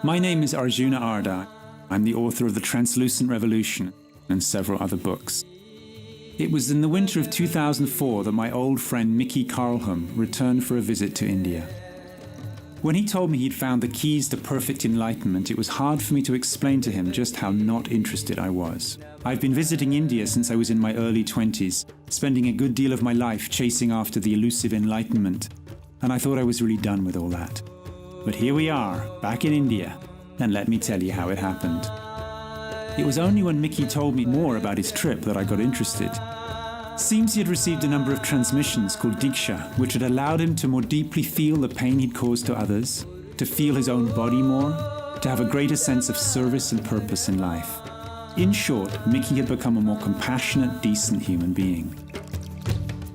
My name is Arjuna Arda. I'm the author of The Translucent Revolution and several other books. It was in the winter of 2004 that my old friend Mickey Carlham returned for a visit to India. When he told me he'd found the keys to perfect enlightenment, it was hard for me to explain to him just how not interested I was. I've been visiting India since I was in my early 20s, spending a good deal of my life chasing after the elusive enlightenment, and I thought I was really done with all that. But here we are, back in India, and let me tell you how it happened. It was only when Mickey told me more about his trip that I got interested. Seems he had received a number of transmissions called Diksha, which had allowed him to more deeply feel the pain he'd caused to others, to feel his own body more, to have a greater sense of service and purpose in life. In short, Mickey had become a more compassionate, decent human being.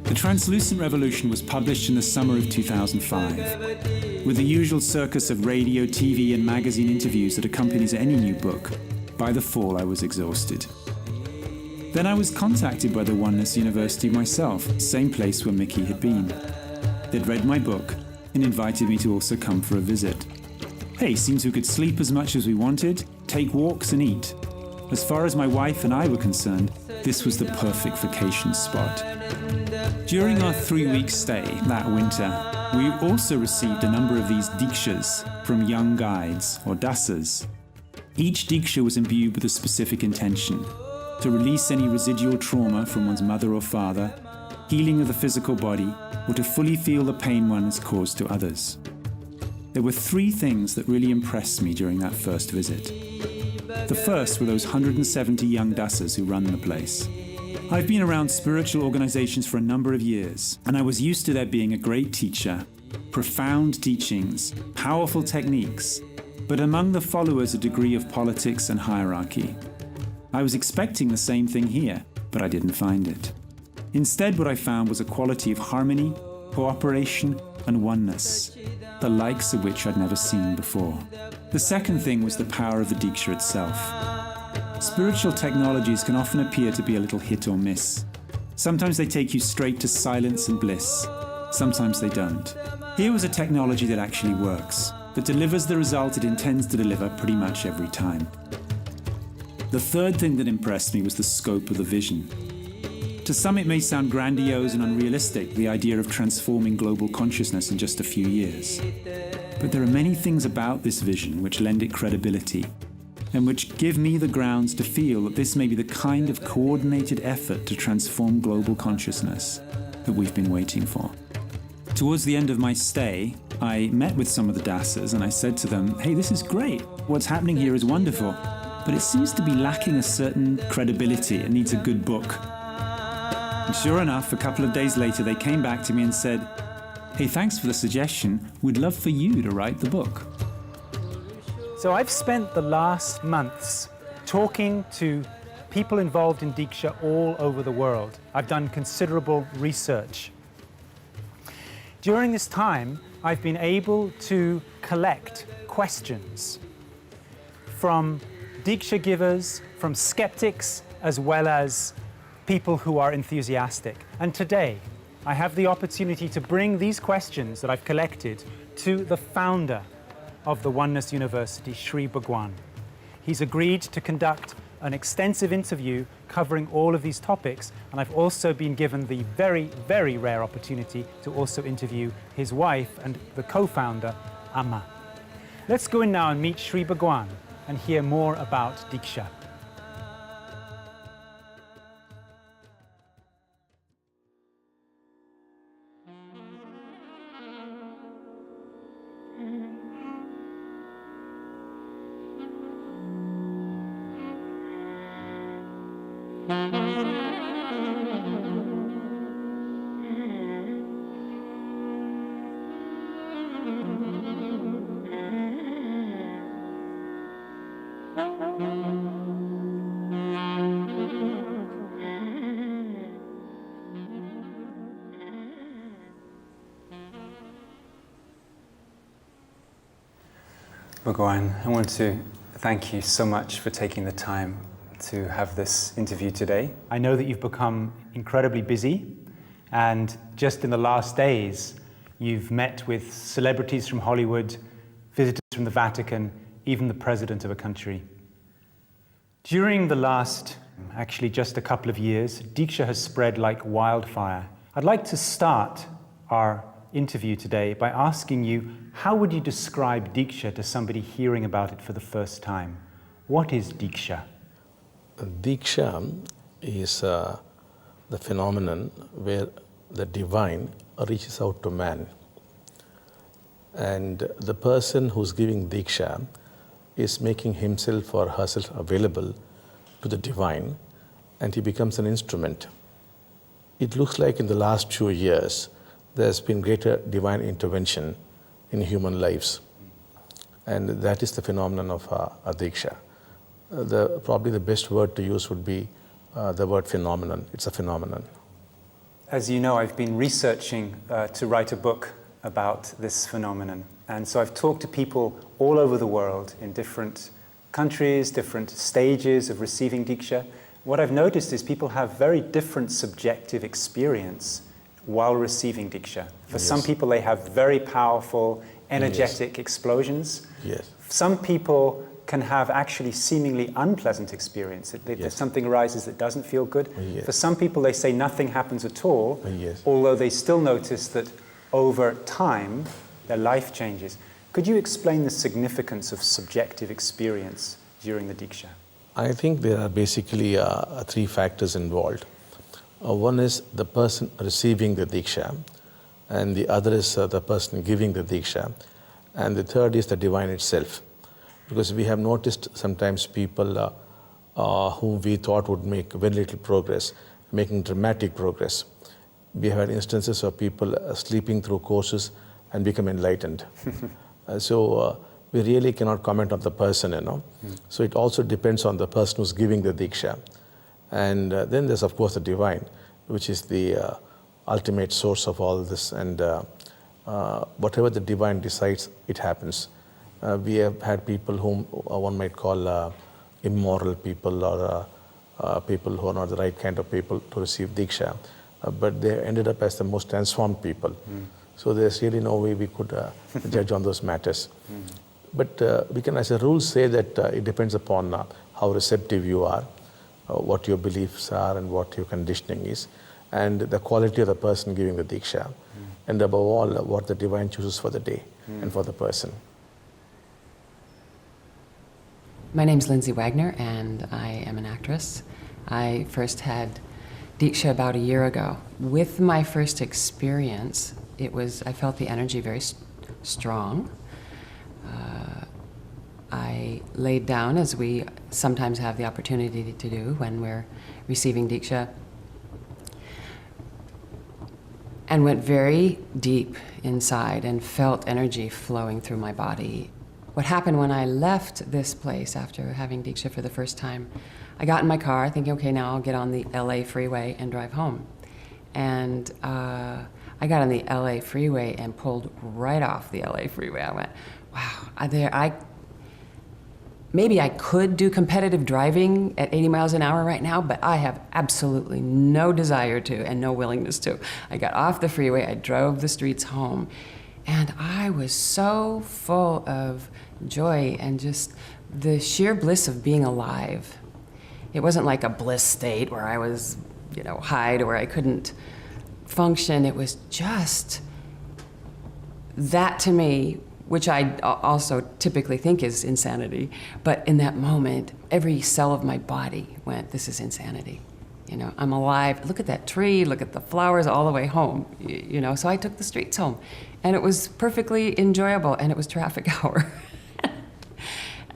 The Translucent Revolution was published in the summer of 2005. With the usual circus of radio, TV, and magazine interviews that accompanies any new book, by the fall I was exhausted. Then I was contacted by the Oneness University myself, same place where Mickey had been. They'd read my book and invited me to also come for a visit. Hey, seems we could sleep as much as we wanted, take walks and eat. As far as my wife and I were concerned, this was the perfect vacation spot. During our 3-week stay that winter, we also received a number of these dikshas from young guides, or dasas. Each diksha was imbued with a specific intention: to release any residual trauma from one's mother or father, healing of the physical body, or to fully feel the pain one has caused to others. There were 3 things that really impressed me during that first visit. The first were those 170 young dasas who run the place. I've been around spiritual organizations for a number of years, and I was used to there being a great teacher, profound teachings, powerful techniques, but among the followers a degree of politics and hierarchy. I was expecting the same thing here, but I didn't find it. Instead, what I found was a quality of harmony, cooperation, and oneness, the likes of which I'd never seen before. The second thing was the power of the Diksha itself. Spiritual technologies can often appear to be a little hit or miss. Sometimes they take you straight to silence and bliss. Sometimes they don't. Here was a technology that actually works, that delivers the result it intends to deliver pretty much every time. The third thing that impressed me was the scope of the vision. To some it may sound grandiose and unrealistic, the idea of transforming global consciousness in just a few years. But there are many things about this vision which lend it credibility, and which give me the grounds to feel that this may be the kind of coordinated effort to transform global consciousness that we've been waiting for. Towards the end of my stay, I met with some of the dasas and I said to them, hey, this is great. What's happening here is wonderful, but it seems to be lacking a certain credibility. It needs a good book. And sure enough, a couple of days later, they came back to me and said, hey, thanks for the suggestion. We'd love for you to write the book. So I've spent the last months talking to people involved in Diksha all over the world. I've done considerable research. During this time, I've been able to collect questions from Diksha givers, from skeptics, as well as people who are enthusiastic. And today, I have the opportunity to bring these questions that I've collected to the founder of the Oneness University, Sri Bhagavan. He's agreed to conduct an extensive interview covering all of these topics, and I've also been given the very, very rare opportunity to also interview his wife and the co-founder, Amma. Let's go in now and meet Sri Bhagavan and hear more about Diksha. Bhagavan, I want to thank you so much for taking the time to have this interview today. I know that you've become incredibly busy, and just in the last days, you've met with celebrities from Hollywood, visitors from the Vatican, even the president of a country. During the last, actually just a couple of years, Diksha has spread like wildfire. I'd like to start our interview today by asking you, how would you describe Diksha to somebody hearing about it for the first time? What is Diksha? Diksha is the phenomenon where the divine reaches out to man. And the person who's giving Diksha is making himself or herself available to the divine, and he becomes an instrument. It looks like in the last few years, there's been greater divine intervention in human lives. And that is the phenomenon of a Diksha. Probably the best word to use would be the word phenomenon. It's a phenomenon. As you know, I've been researching to write a book about this phenomenon. And so I've talked to people all over the world in different countries, different stages of receiving Diksha. What I've noticed is people have very different subjective experience while receiving Diksha. For some people, they have very powerful, energetic explosions. Yes. Some people can have actually seemingly unpleasant experience. Something arises that doesn't feel good. For some people, they say nothing happens at all, although they still notice that over time, their life changes. Could you explain the significance of subjective experience during the Diksha? I think there are basically three factors involved. One is the person receiving the Diksha, and the other is the person giving the Diksha, and the third is the divine itself. Because we have noticed sometimes people whom we thought would make very little progress, making dramatic progress. We have had instances of people sleeping through courses and become enlightened. So we really cannot comment on the person, So it also depends on the person who's giving the Diksha. And then there's, of course, the divine, which is the ultimate source of all this. And whatever the divine decides, it happens. We have had people whom one might call immoral people, or people who are not the right kind of people to receive Diksha. But they ended up as the most transformed people. So there's really no way we could judge on those matters. But we can, as a rule, say that it depends upon how receptive you are, what your beliefs are, and what your conditioning is, and the quality of the person giving the Diksha, and above all, what the divine chooses for the day and for the person. My name's Lindsay Wagner, and I am an actress. I first had Diksha about a year ago. With my first experience, I felt the energy very strong. I laid down, as we sometimes have the opportunity to do when we're receiving Diksha, and went very deep inside and felt energy flowing through my body. What happened when I left this place after having Diksha for the first time, I got in my car thinking, okay, now I'll get on the LA freeway and drive home. And I got on the LA freeway and pulled right off the LA freeway. I went, wow, maybe I could do competitive driving at 80 miles an hour right now, but I have absolutely no desire to and no willingness to. I got off the freeway, I drove the streets home, and I was so full of joy and just the sheer bliss of being alive. It wasn't like a bliss state where I was, high to where I couldn't function. It was just that, to me, which I also typically think is insanity, but in that moment, every cell of my body went, this is insanity. I'm alive. Look at that tree, look at the flowers all the way home, So I took the streets home, and it was perfectly enjoyable, and it was traffic hour.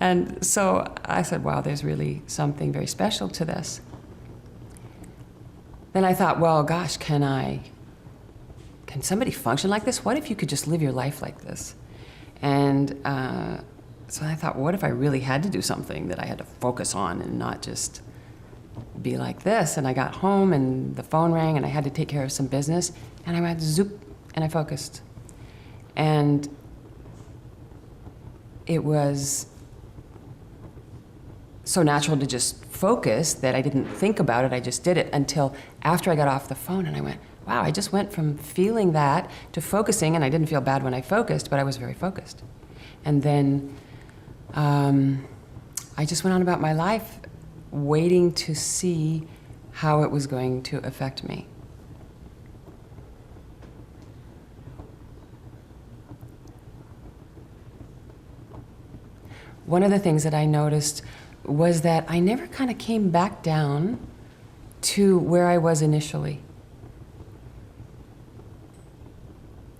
And so I said, wow, there's really something very special to this. Then I thought, well, gosh, can somebody function like this? What if you could just live your life like this? And so I thought, what if I really had to do something that I had to focus on and not just be like this? And I got home and the phone rang and I had to take care of some business, and I went zoop and I focused. And it was so natural to just focus that I didn't think about it, I just did it until after I got off the phone and I went, wow, I just went from feeling that to focusing, and I didn't feel bad when I focused, but I was very focused. And then I just went on about my life waiting to see how it was going to affect me. One of the things that I noticed was that I never kind of came back down to where I was initially.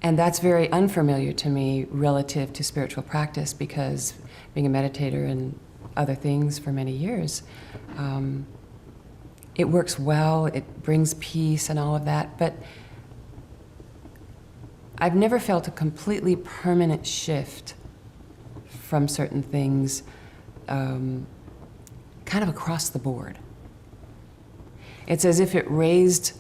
And that's very unfamiliar to me relative to spiritual practice, because being a meditator and other things for many years, it works well, it brings peace and all of that, but I've never felt a completely permanent shift from certain things, kind of across the board. It's as if it raised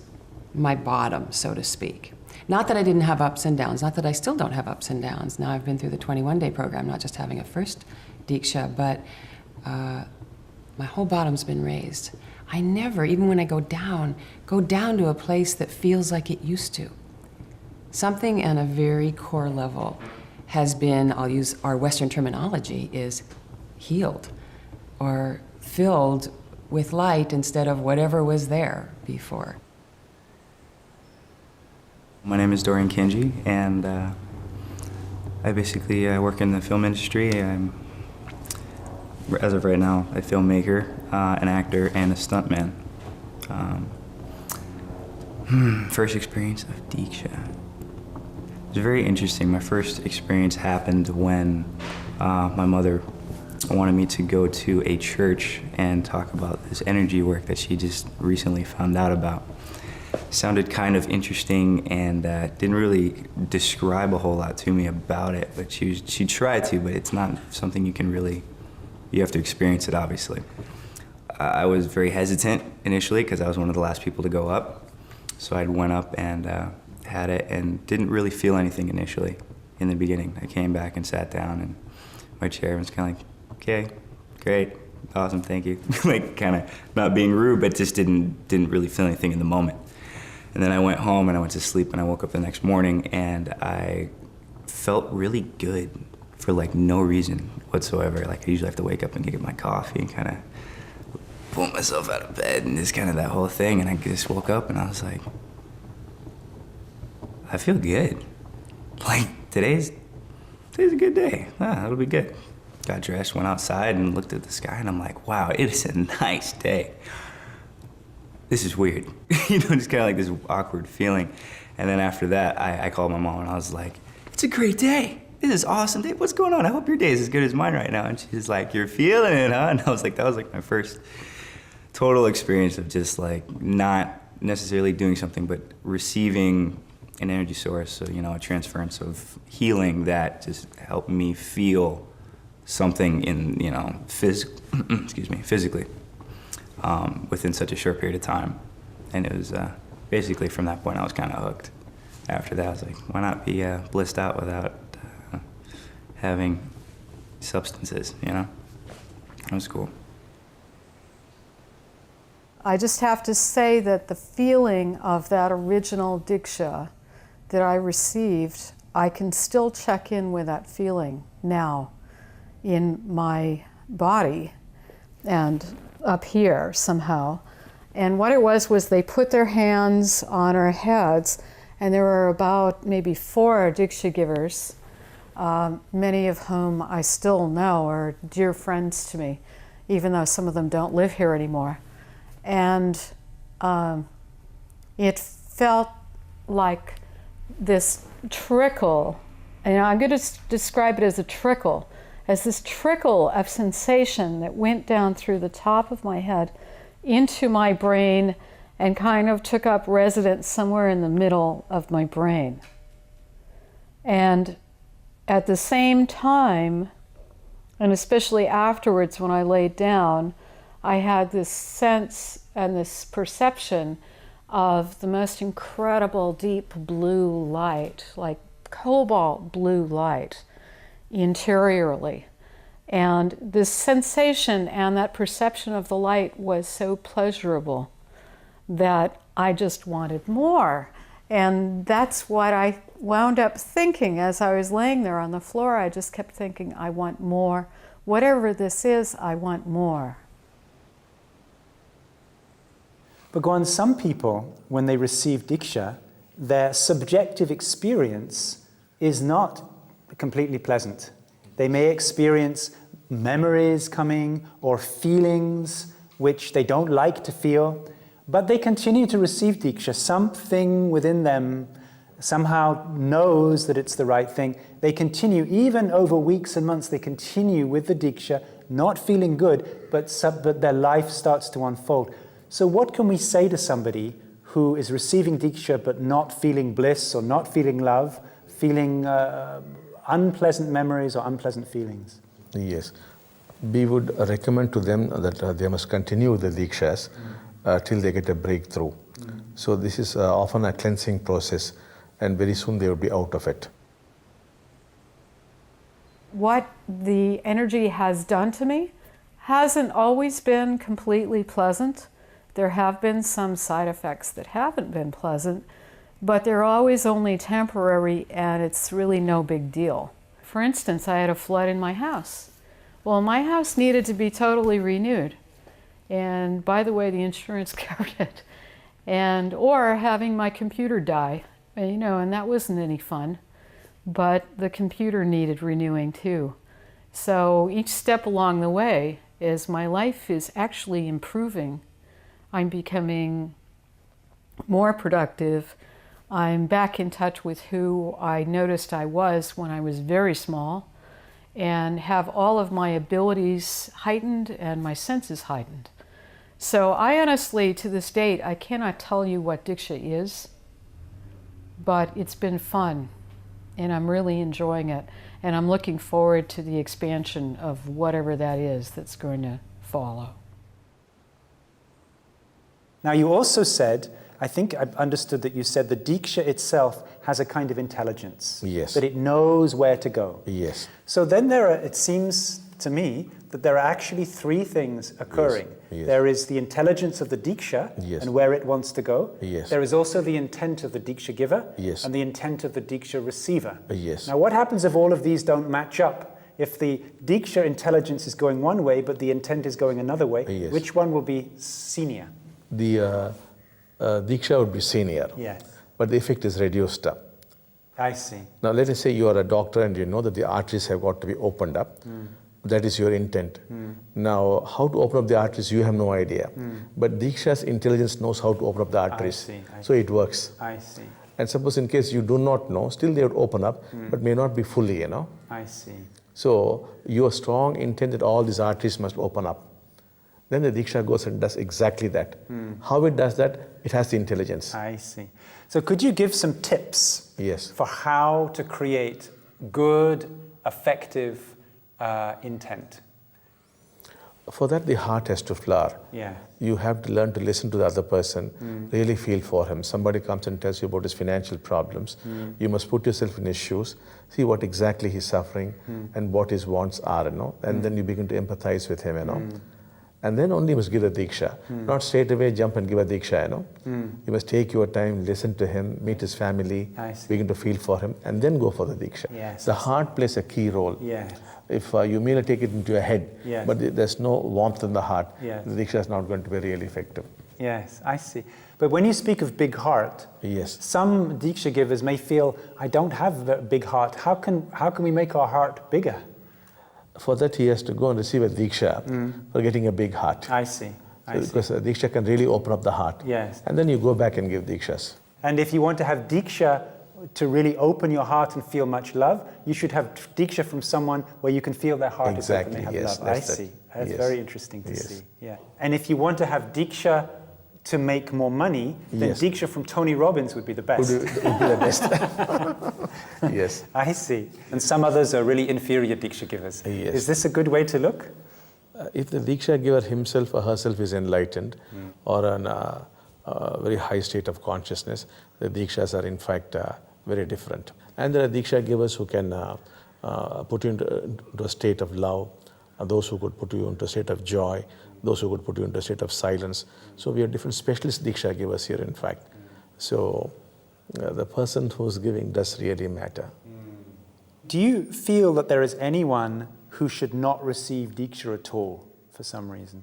my bottom, so to speak. Not that I didn't have ups and downs, not that I still don't have ups and downs. Now I've been through the 21-day program, not just having a first Diksha, but my whole bottom's been raised. I never, even when I go down to a place that feels like it used to. Something on a very core level has been, I'll use our Western terminology, is healed or filled with light instead of whatever was there before. My name is Dorian Kenji, and I basically work in the film industry. I'm, as of right now, a filmmaker, an actor, and a stuntman. First experience of Diksha. It was very interesting. My first experience happened when my mother wanted me to go to a church and talk about this energy work that she just recently found out about. Sounded kind of interesting and didn't really describe a whole lot to me about it, but she tried to, but it's not something you can really, you have to experience it, obviously. I was very hesitant initially because I was one of the last people to go up. So I went up and had it and didn't really feel anything initially in the beginning. I came back and sat down in my chair and was kind of like, okay, great, awesome, thank you. Like kind of not being rude, but just didn't really feel anything in the moment. And then I went home and I went to sleep and I woke up the next morning and I felt really good for like no reason whatsoever. Like I usually have to wake up and get my coffee and kind of pull myself out of bed and just kind of that whole thing. And I just woke up and I was like, I feel good. Like today's a good day. It'll be good. Got dressed, went outside and looked at the sky and I'm like, wow, it is a nice day. This is weird. You know, just kind of like this awkward feeling. And then after that, I called my mom and I was like, it's a great day. This is awesome day. What's going on? I hope your day is as good as mine right now. And she's like, you're feeling it, huh? And I was like, that was like my first total experience of just like not necessarily doing something, but receiving an energy source. So, you know, a transference of healing that just helped me feel something in, you know, physically. Within such a short period of time. And it was basically from that point I was kind of hooked. After that I was like, why not be blissed out without having substances, you know? It was cool. I just have to say that the feeling of that original Diksha that I received, I can still check in with that feeling now in my body and up here somehow. And what it was they put their hands on our heads, and there were about maybe 4 Diksha givers, many of whom I still know are dear friends to me, even though some of them don't live here anymore. And it felt like this trickle, and I'm going to describe it as a trickle, as this trickle of sensation that went down through the top of my head into my brain and kind of took up residence somewhere in the middle of my brain. And at the same time, and especially afterwards when I laid down, I had this sense and this perception of the most incredible deep blue light, like cobalt blue light, interiorly. And this sensation and that perception of the light was so pleasurable that I just wanted more. And that's what I wound up thinking as I was laying there on the floor. I just kept thinking, I want more. Whatever this is, I want more. Bhagavan, some people, when they receive Diksha, their subjective experience is not completely pleasant. They may experience memories coming or feelings which they don't like to feel, but they continue to receive Diksha. Something within them somehow knows that it's the right thing. They continue, even over weeks and months, they continue with the Diksha, not feeling good, but their life starts to unfold. So what can we say to somebody who is receiving Diksha but not feeling bliss or not feeling love, feeling unpleasant memories or unpleasant feelings? Yes. We would recommend to them that they must continue with the Dikshas till they get a breakthrough. So this is often a cleansing process, and very soon they will be out of it. What the energy has done to me hasn't always been completely pleasant. There have been some side effects that haven't been pleasant, but they're always only temporary, and it's really no big deal. For instance, I had a flood in my house. Well, my house needed to be totally renewed. And by the way, the insurance covered it. Or having my computer die, and that wasn't any fun. But the computer needed renewing too. So each step along the way, as my life is actually improving, I'm becoming more productive. I'm back in touch with who I noticed I was when I was very small, and have all of my abilities heightened and my senses heightened. So I honestly, to this date, I cannot tell you what Diksha is, but it's been fun, and I'm really enjoying it, and I'm looking forward to the expansion of whatever that is that's going to follow. Now you also said, I think I've understood that you said the Diksha itself has a kind of intelligence. Yes. That it knows where to go. Yes. So then it seems to me that there are actually three things occurring. Yes. Yes. There is the intelligence of the Diksha Yes. and where it wants to go. Yes. There is also the intent of the Diksha giver Yes. and the intent of the Diksha receiver. Yes. Now what happens if all of these don't match up? If the Diksha intelligence is going one way but the intent is going another way, Yes. which one will be senior? The Diksha would be senior, Yes. but the effect is reduced up. I see. Now let us say you are a doctor and you know that the arteries have got to be opened up. That is your intent. Now how to open up the arteries, you have no idea. But Diksha's intelligence knows how to open up the arteries. I So it works. I see. And suppose in case you do not know, still they would open up, but may not be fully, I see. So your strong intent that all these arteries must open up. Then the Diksha goes and does exactly that. How it does that? It has the intelligence. I see. So could you give some tips Yes. for how to create good, effective intent? For that, the heart has to flower. Yeah. You have to learn to listen to the other person, really feel for him. Somebody comes and tells you about his financial problems. You must put yourself in his shoes, see what exactly he's suffering and what his wants are, and then you begin to empathize with him, And then only you must give the Diksha. Not straight away jump and give a Diksha, You must take your time, listen to him, meet his family, I see. begin to feel for him, and then go for the Diksha. Yes, The I see. heart plays a key role. Yeah. If you merely take it into your head, Yes. but there's no warmth in the heart, Yes. the Diksha is not going to be really effective. Yes, I see. But when you speak of big heart, Yes. some Diksha givers may feel, I don't have a big heart. How can we make our heart bigger? For that, he has to go and receive a Diksha for getting a big heart. I see. I see. Because a Diksha can really open up the heart. Yes. And then you go back and give Dikshas. And if you want to have Diksha to really open your heart and feel much love, you should have Diksha from someone where you can feel their heart is open, Exactly, they have yes, love. I that's that. see. That's Yes. very interesting to Yes. see. Yeah. And if you want to have Diksha to make more money, then Yes. Diksha from Tony Robbins would be the best. Would be the best. Yes. I see. And some others are really inferior Diksha givers. Yes. Is this a good way to look? If the Diksha giver himself or herself is enlightened or on a very high state of consciousness, the Dikshas are in fact very different. And there are Diksha givers who can put you into a state of love those who could put you into a state of joy, those who could put you into a state of silence. So we have different specialist Diksha givers here, in fact. So the person who's giving does really matter. Do you feel that there is anyone who should not receive Diksha at all for some reason?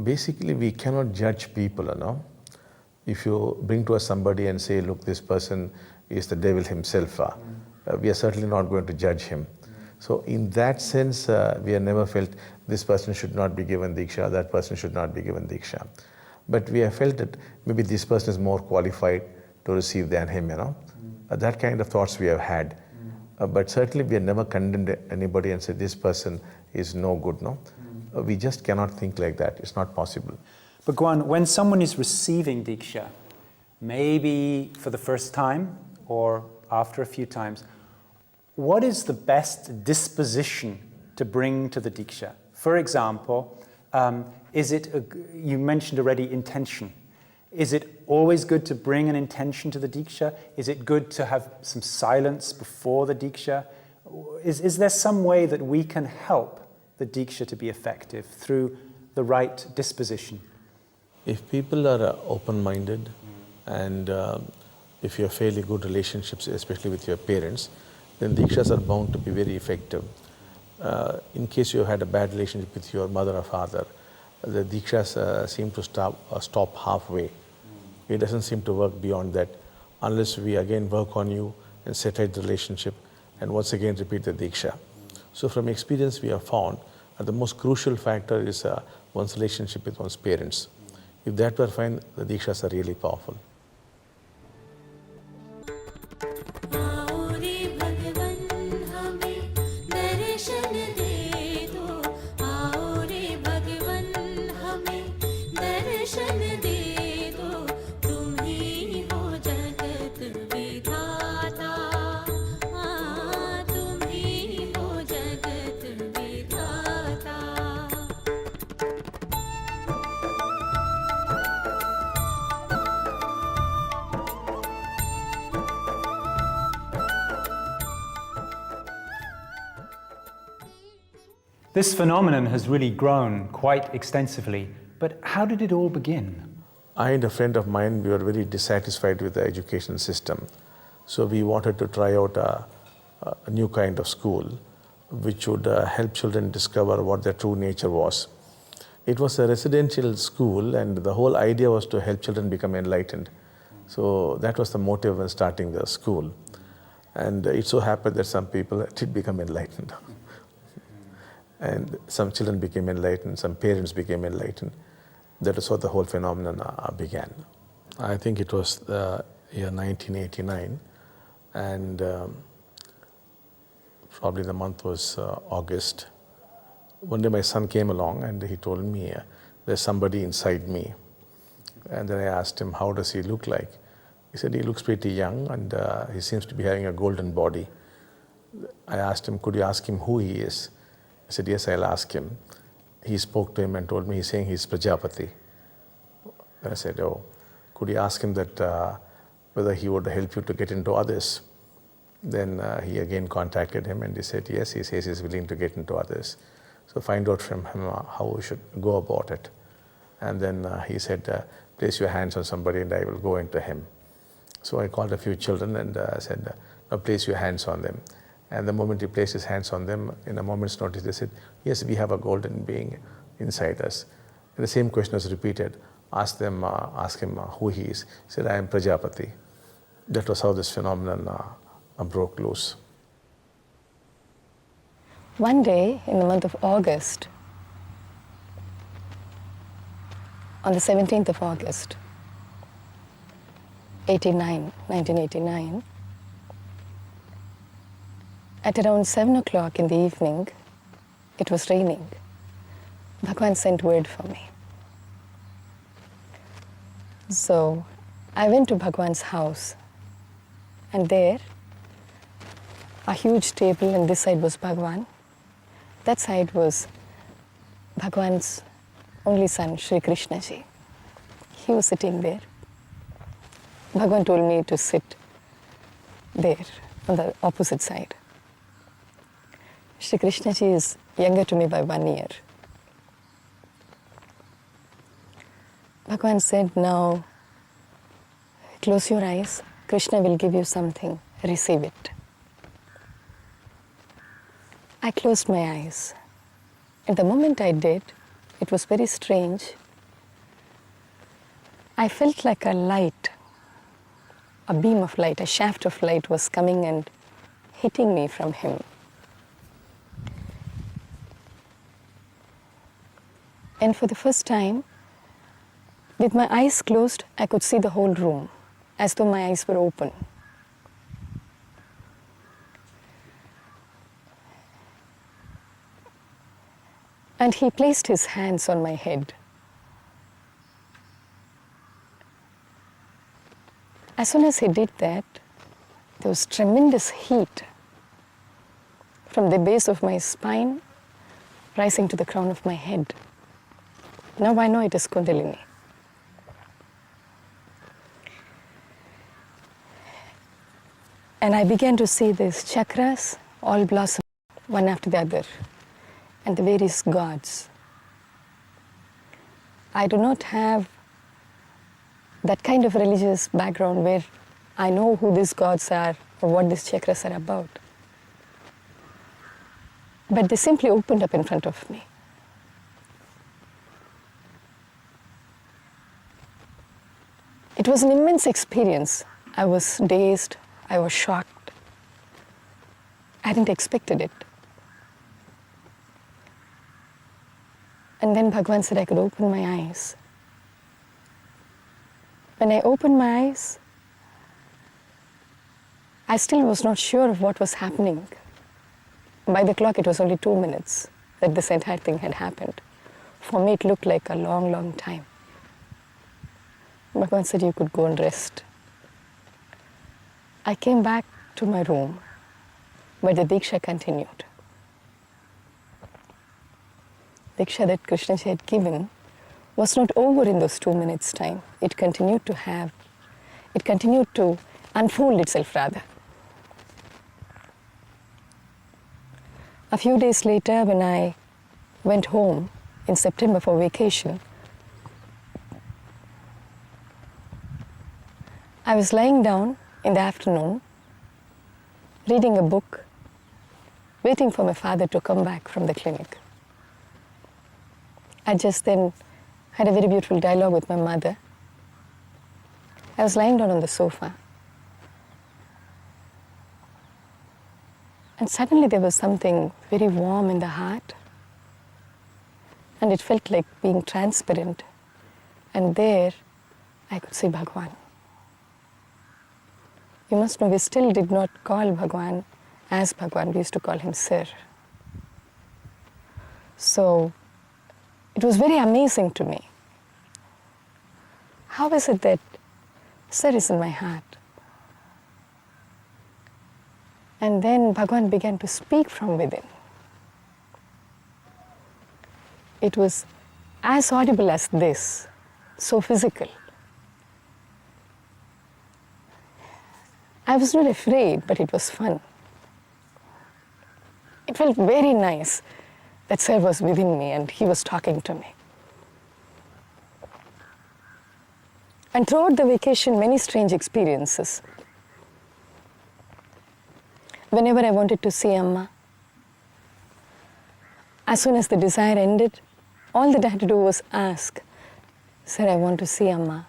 Basically, we cannot judge people, you know. If you bring to us somebody and say, look, this person is the devil himself, we are certainly not going to judge him. So in that sense, we have never felt this person should not be given Diksha, that person should not be given Diksha. But we have felt that maybe this person is more qualified to receive than him, you know. That kind of thoughts we have had. But certainly we have never condemned anybody and said this person is no good, no. We just cannot think like that. It's not possible. Bhagavan, when someone is receiving Diksha, maybe for the first time or after a few times, what is the best disposition to bring to the Diksha? For example, is it, you mentioned already intention. Is it always good to bring an intention to the Diksha? Is it good to have some silence before the Diksha? Is there some way that we can help the Diksha to be effective through the right disposition? If people are open-minded and if you have fairly good relationships, especially with your parents, then Dikshas are bound to be very effective. In case you had a bad relationship with your mother or father, the Dikshas seem to stop halfway. It doesn't seem to work beyond that unless we again work on you and set right the relationship and once again repeat the Diksha. So from experience we have found the most crucial factor is one's relationship with one's parents. If that were fine, the Dikshas are really powerful. This phenomenon has really grown quite extensively, but how did it all begin? I and a friend of mine, we were very dissatisfied with the education system. So we wanted to try out a new kind of school which would help children discover what their true nature was. It was a residential school and the whole idea was to help children become enlightened. So that was the motive in starting the school. And it so happened that some people did become enlightened. And some children became enlightened, some parents became enlightened. That is how the whole phenomenon began. I think it was the year 1989, and probably the month was August. One day my son came along and he told me, there's somebody inside me. And then I asked him, how does he look like? He said, he looks pretty young and he seems to be having a golden body. I asked him, could you ask him who he is? I said, yes, I'll ask him. He spoke to him and told me he's saying he's Prajapati. I said, oh, could you ask him that whether he would help you to get into others? Then he again contacted him and he said, yes, he says he's willing to get into others. So find out from him how we should go about it. And then he said, place your hands on somebody and I will go into him. So I called a few children and said, now place your hands on them. And the moment he placed his hands on them, in a moment's notice, they said, yes, we have a golden being inside us. And the same question was repeated. Ask him who he is. He said, I am Prajapati. That was how this phenomenon broke loose. One day in the month of August, on the 17th of August, 1989, at around 7 o'clock in the evening, it was raining. Bhagavan sent word for me. So I went to Bhagavan's house, and there, a huge table, and this side was Bhagavan. That side was Bhagavan's only son, Sri Krishnaji. He was sitting there. Bhagavan told me to sit there on the opposite side. Sri Krishnaji is younger to me by 1 year. Bhagavan said, now close your eyes, Krishna will give you something, receive it. I closed my eyes. And the moment I did, it was very strange. I felt like a light, a beam of light, a shaft of light was coming and hitting me from him. And for the first time, with my eyes closed, I could see the whole room, as though my eyes were open. And he placed his hands on my head. As soon as he did that, there was tremendous heat from the base of my spine rising to the crown of my head. Now I know it is Kundalini. And I began to see these chakras all blossom one after the other, and the various gods. I do not have that kind of religious background where I know who these gods are or what these chakras are about. But they simply opened up in front of me. It was an immense experience. I was dazed, I was shocked. I hadn't expected it. And then Bhagavan said I could open my eyes. When I opened my eyes, I still was not sure of what was happening. By the clock, it was only 2 minutes that this entire thing had happened. For me, it looked like a long, long time. Bhagavan said you could go and rest. I came back to my room, where the Diksha continued. Diksha that Krishnaji had given was not over in those 2 minutes' time. It continued to unfold itself rather. A few days later, when I went home in September for vacation, I was lying down in the afternoon, reading a book, waiting for my father to come back from the clinic. I just then had a very beautiful dialogue with my mother. I was lying down on the sofa. And suddenly there was something very warm in the heart. And it felt like being transparent. And there, I could see Bhagavan. You must know, we still did not call Bhagavan as Bhagavan. We used to call him Sir. So, it was very amazing to me. How is it that Sir is in my heart? And then Bhagavan began to speak from within. It was as audible as this, so physical. I was not afraid, but it was fun. It felt very nice that Sir was within me and he was talking to me. And throughout the vacation, many strange experiences. Whenever I wanted to see Amma, as soon as the desire ended, all that I had to do was ask, Sir, I want to see Amma.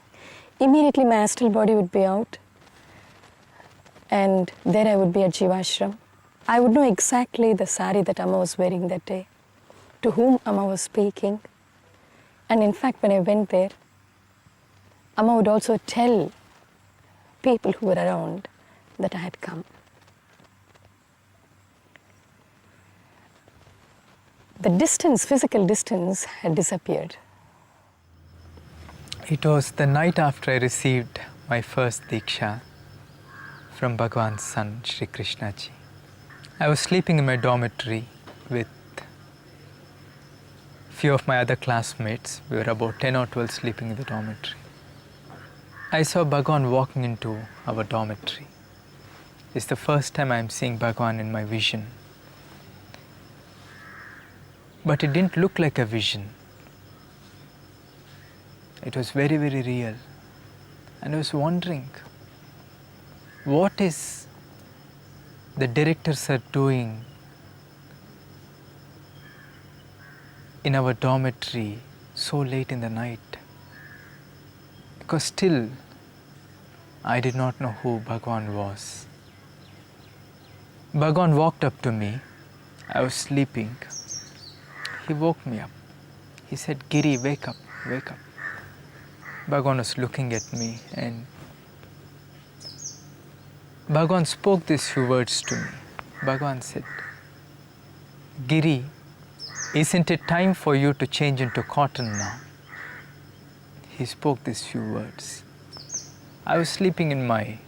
Immediately my astral body would be out, and there I would be at Jivashram. I would know exactly the sari that Amma was wearing that day, to whom Amma was speaking. And in fact, when I went there, Amma would also tell people who were around that I had come. The distance, physical distance, had disappeared. It was the night after I received my first Diksha from Bhagavan's son, Sri Krishnaji. I was sleeping in my dormitory with few of my other classmates. We were about 10 or 12 sleeping in the dormitory. I saw Bhagavan walking into our dormitory. It's the first time I'm seeing Bhagavan in my vision. But it didn't look like a vision. It was very, very real. And I was wondering, what is the directors are doing in our dormitory so late in the night? Because still, I did not know who Bhagavan was. Bhagavan walked up to me. I was sleeping. He woke me up. He said, "Giri, wake up, wake up." Bhagavan was looking at me and Bhagavan spoke these few words to me. Bhagavan said, "Giri, isn't it time for you to change into cotton now?" He spoke these few words. I was sleeping in my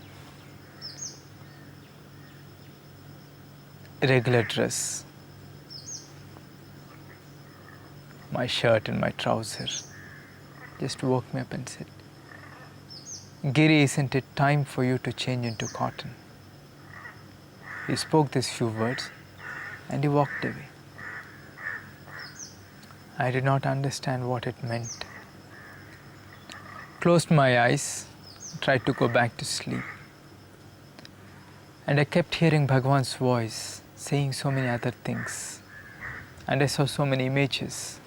regular dress, my shirt and my trousers. Just woke me up and said, "Giri, isn't it time for you to change into cotton?" He spoke these few words and he walked away. I did not understand what it meant. Closed my eyes, tried to go back to sleep. And I kept hearing Bhagavan's voice saying so many other things. And I saw so many images.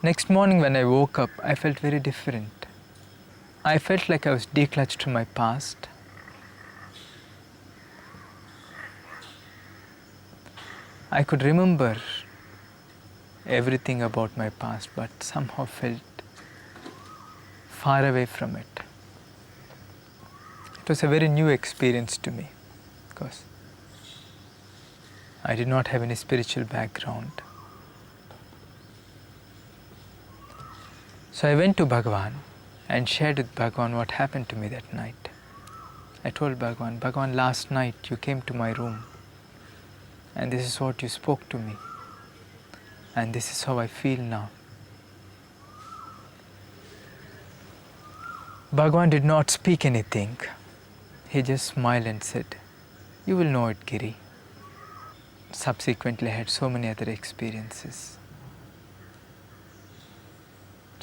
Next morning when I woke up, I felt very different. I felt like I was declutched from my past. I could remember everything about my past, but somehow felt far away from it. It was a very new experience to me because I did not have any spiritual background. So I went to Bhagavan and shared with Bhagavan what happened to me that night. I told Bhagavan, "Bhagavan, last night you came to my room and this is what you spoke to me and this is how I feel now." Bhagavan did not speak anything. He just smiled and said, "You will know it, Giri." Subsequently, I had so many other experiences.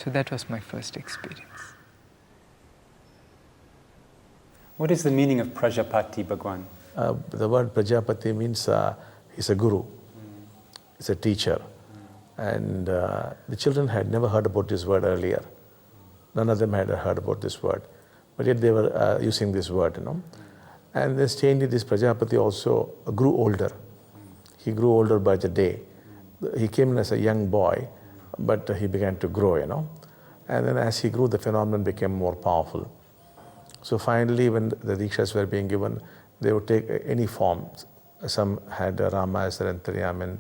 So that was my first experience. What is the meaning of Prajapati, Bhagwan? The word Prajapati means he's a guru, he's a teacher. And the children had never heard about this word earlier. None of them had heard about this word. But yet they were using this word, And then strangely, this Prajapati also grew older. He grew older by the day. He came in as a young boy, but he began to grow, And then as he grew, the phenomenon became more powerful. So finally, when the Dikshas were being given, they would take any form. Some had Rama as their Antaryamin,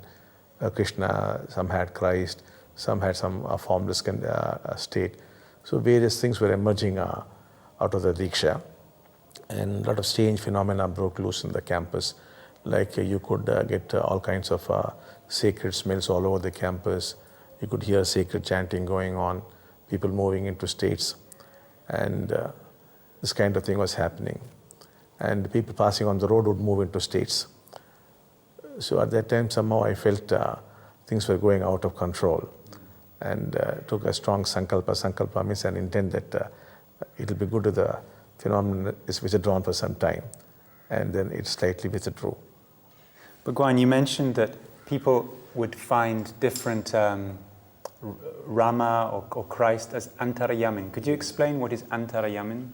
Krishna, some had Christ, some had some formless state. So various things were emerging out of the Diksha. And a lot of strange phenomena broke loose in the campus. Like you could get all kinds of sacred smells all over the campus. You could hear sacred chanting going on, people moving into states. And this kind of thing was happening. And people passing on the road would move into states. So at that time, somehow I felt things were going out of control. And took a strong sankalpa. Sankalpa means an intent that it will be good if the phenomenon is withdrawn for some time. And then it slightly withdrew. Bhagwan, you mentioned that people would find different Rama or Christ as Antarayamin. Could you explain what is Antarayamin?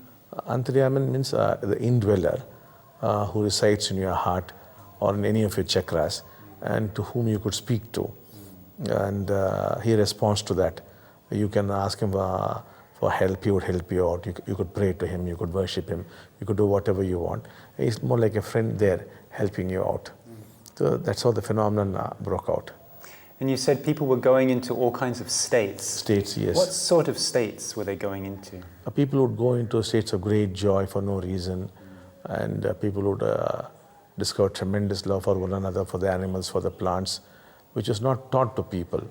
Antarayamin means the indweller who resides in your heart or in any of your chakras and to whom you could speak to. And he responds to that. You can ask him for help, he would help you out. You could pray to him, you could worship him, you could do whatever you want. He's more like a friend there helping you out. So that's how the phenomenon broke out. And you said people were going into all kinds of states. States, yes. What sort of states were they going into? People would go into states of great joy for no reason. And people would discover tremendous love for one another, for the animals, for the plants, which was not taught to people.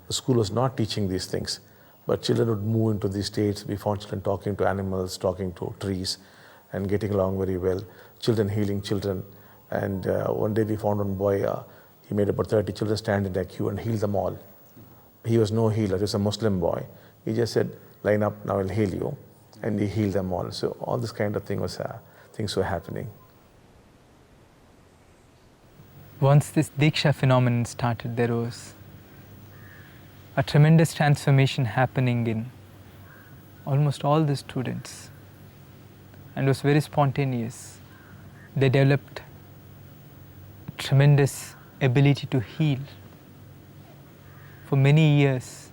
The school was not teaching these things. But children would move into these states. We found children talking to animals, talking to trees, and getting along very well. children healing children. And one day we found one boy, he made about 30 children stand in that queue and healed them all. He was no healer, he was a Muslim boy. He just said, line up, now I'll heal you. And he healed them all. So all this kind of things were happening. Once this Diksha phenomenon started, there was a tremendous transformation happening in almost all the students. And it was very spontaneous. They developed a tremendous ability to heal. For many years,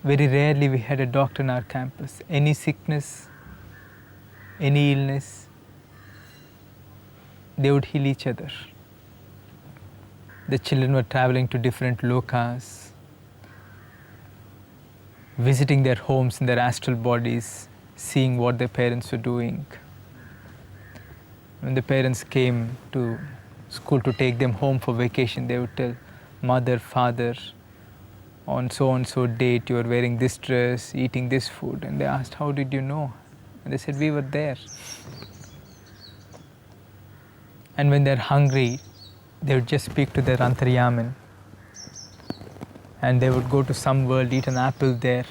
very rarely we had a doctor in our campus. Any sickness, any illness, they would heal each other. The children were traveling to different lokas, visiting their homes in their astral bodies, seeing what their parents were doing. When the parents came to school to take them home for vacation, they would tell, mother, father, on so-and-so date you were wearing this dress, eating this food. And they asked, how did you know? And they said, we were there. And when they're hungry, they would just speak to their Antaryaman. And they would go to some world, eat an apple there,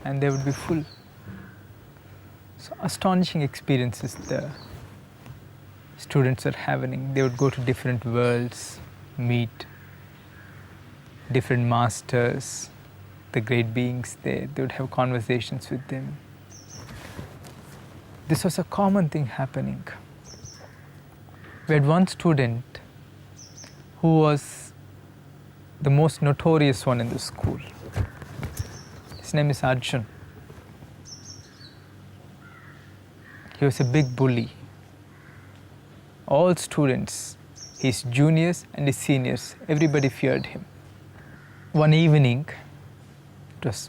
and they would be full. So astonishing experiences the students are having. They would go to different worlds, meet different masters, the great beings there. They would have conversations with them. This was a common thing happening. We had one student who was the most notorious one in the school. His name is Arjun. He was a big bully. All students, his juniors and his seniors, everybody feared him. One evening,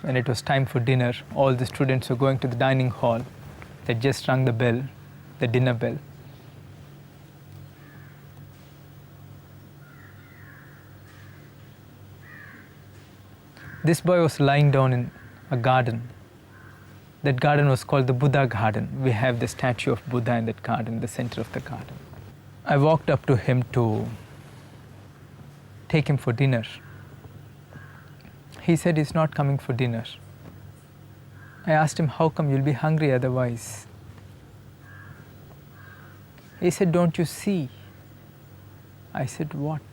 when it was time for dinner, all the students were going to the dining hall. They just rang the bell, the dinner bell. This boy was lying down in a garden. That garden was called the Buddha garden. We have the statue of Buddha in that garden, the center of the garden. I walked up to him to take him for dinner. He said he's not coming for dinner. I asked him, how come? You'll be hungry otherwise. He said, don't you see? I said, what?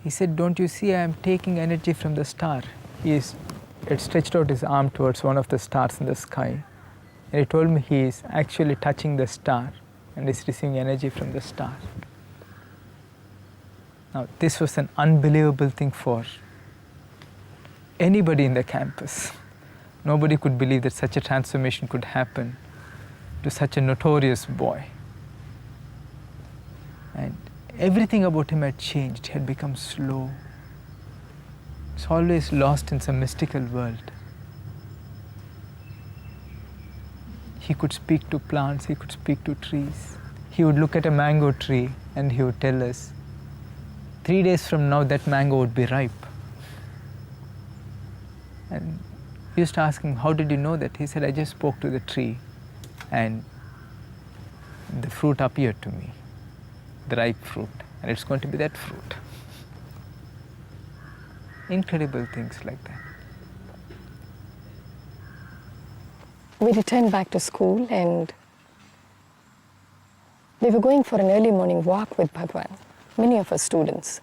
He said, don't you see I am taking energy from the star? He had stretched out his arm towards one of the stars in the sky. And he told me he is actually touching the star and is receiving energy from the star. Now, this was an unbelievable thing for anybody in the campus. Nobody could believe that such a transformation could happen to such a notorious boy. And everything about him had changed. He had become slow. He's always lost in some mystical world. He could speak to plants, he could speak to trees. He would look at a mango tree and he would tell us, 3 days from now that mango would be ripe. And we used to ask him, how did you know that? He said, I just spoke to the tree and the fruit appeared to me, the ripe fruit, and it's going to be that fruit. Incredible things like that. We returned back to school and we were going for an early morning walk with Bhagavan, many of us students.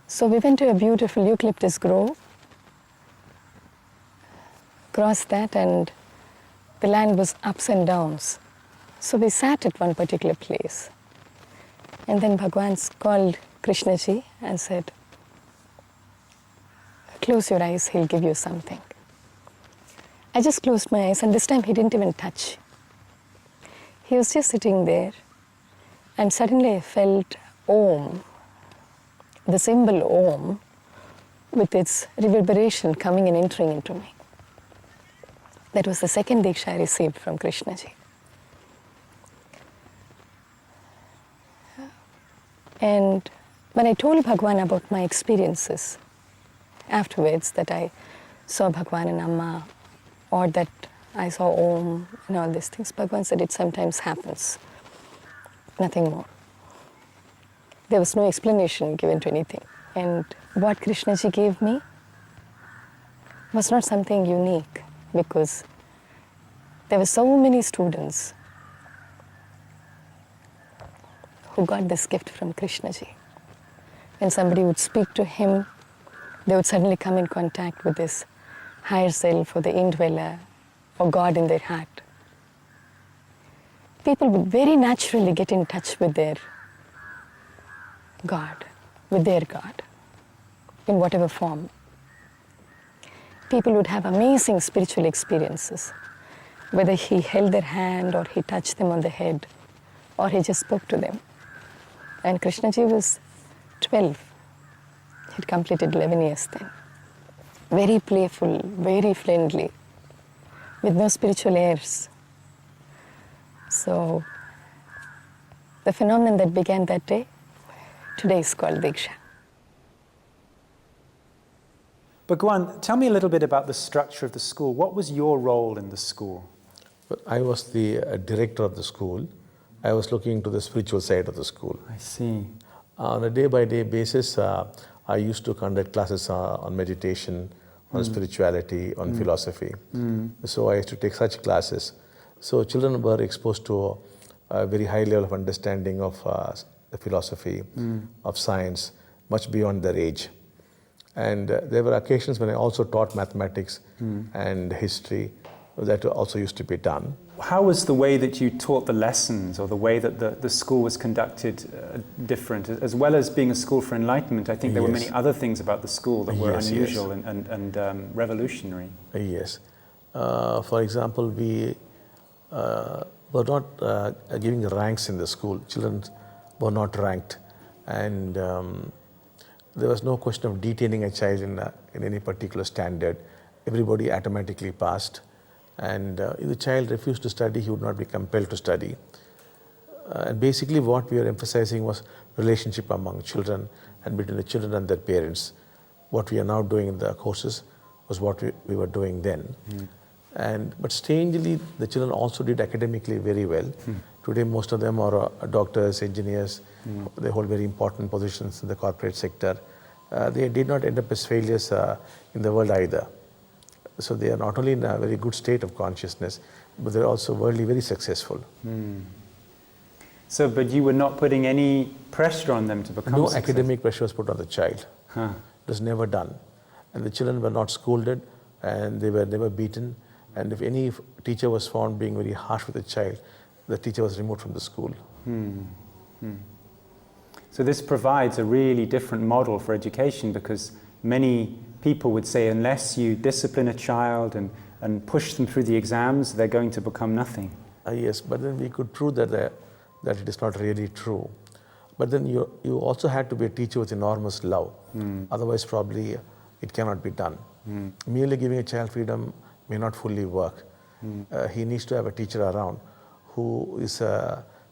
So we went to a beautiful eucalyptus grove, crossed that, and the land was ups and downs. So we sat at one particular place. And then Bhagavan called Krishna Ji and said, close your eyes, he'll give you something. I just closed my eyes, and this time he didn't even touch. He was just sitting there, and suddenly I felt Om, the symbol Om, with its reverberation coming and entering into me. That was the second Diksha I received from Krishna Ji. And when I told Bhagavan about my experiences afterwards, that I saw Bhagavan and Amma, or that I saw Om and all these things. Bhagavan said it sometimes happens, nothing more. There was no explanation given to anything. And what Krishnaji gave me was not something unique, because there were so many students who got this gift from Krishnaji. When somebody would speak to him, they would suddenly come in contact with this higher self or the indweller or God in their heart. People would very naturally get in touch with their God, in whatever form. People would have amazing spiritual experiences, whether he held their hand or he touched them on the head or he just spoke to them. And Krishnaji was 12. He'd completed 11 years then. Very playful, very friendly, with no spiritual airs. So the phenomenon that began that day, today is called Diksha. Bhagavan, tell me a little bit about the structure of the school. What was your role in the school? Well, I was the director of the school. I was looking into the spiritual side of the school. I see. On a day-by-day basis, I used to conduct classes on meditation, on spirituality, on philosophy. So I used to take such classes. So children were exposed to a very high level of understanding of the philosophy, of science, much beyond their age. And there were occasions when I also taught mathematics and history. That also used to be done. How was the way that you taught the lessons, or the way that the school was conducted different? As well as being a school for enlightenment, I think there were many other things about the school that were unusual and revolutionary. Yes. For example, we were not giving ranks in the school. Children were not ranked. And there was no question of detaining a child in any particular standard. Everybody automatically passed. And if the child refused to study, he would not be compelled to study. And basically what we were emphasizing was relationship among children and between the children and their parents. What we are now doing in the courses was what we were doing then. But strangely, the children also did academically very well. Today, most of them are doctors, engineers. They hold very important positions in the corporate sector. They did not end up as failures in the world either. So they are not only in a very good state of consciousness, but they're also worldly very successful. So, but you were not putting any pressure on them to become No successful? academic pressure was put on the child. It was never done. And the children were not scolded, and they were never beaten. And if any teacher was found being very harsh with the child, the teacher was removed from the school. So this provides a really different model for education, because many people would say unless you discipline a child and push them through the exams, they're going to become nothing. Yes, but then we could prove that it is not really true. But then you also had to be a teacher with enormous love. Otherwise, probably it cannot be done. Merely giving a child freedom may not fully work. He needs to have a teacher around who is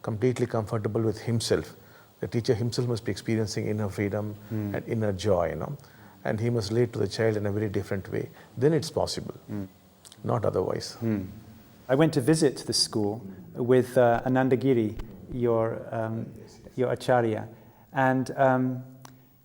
completely comfortable with himself. The teacher himself must be experiencing inner freedom and inner joy, and he must relate to the child in a very different way. Then it's possible, not otherwise. I went to visit the school with Anandagiri, your acharya, and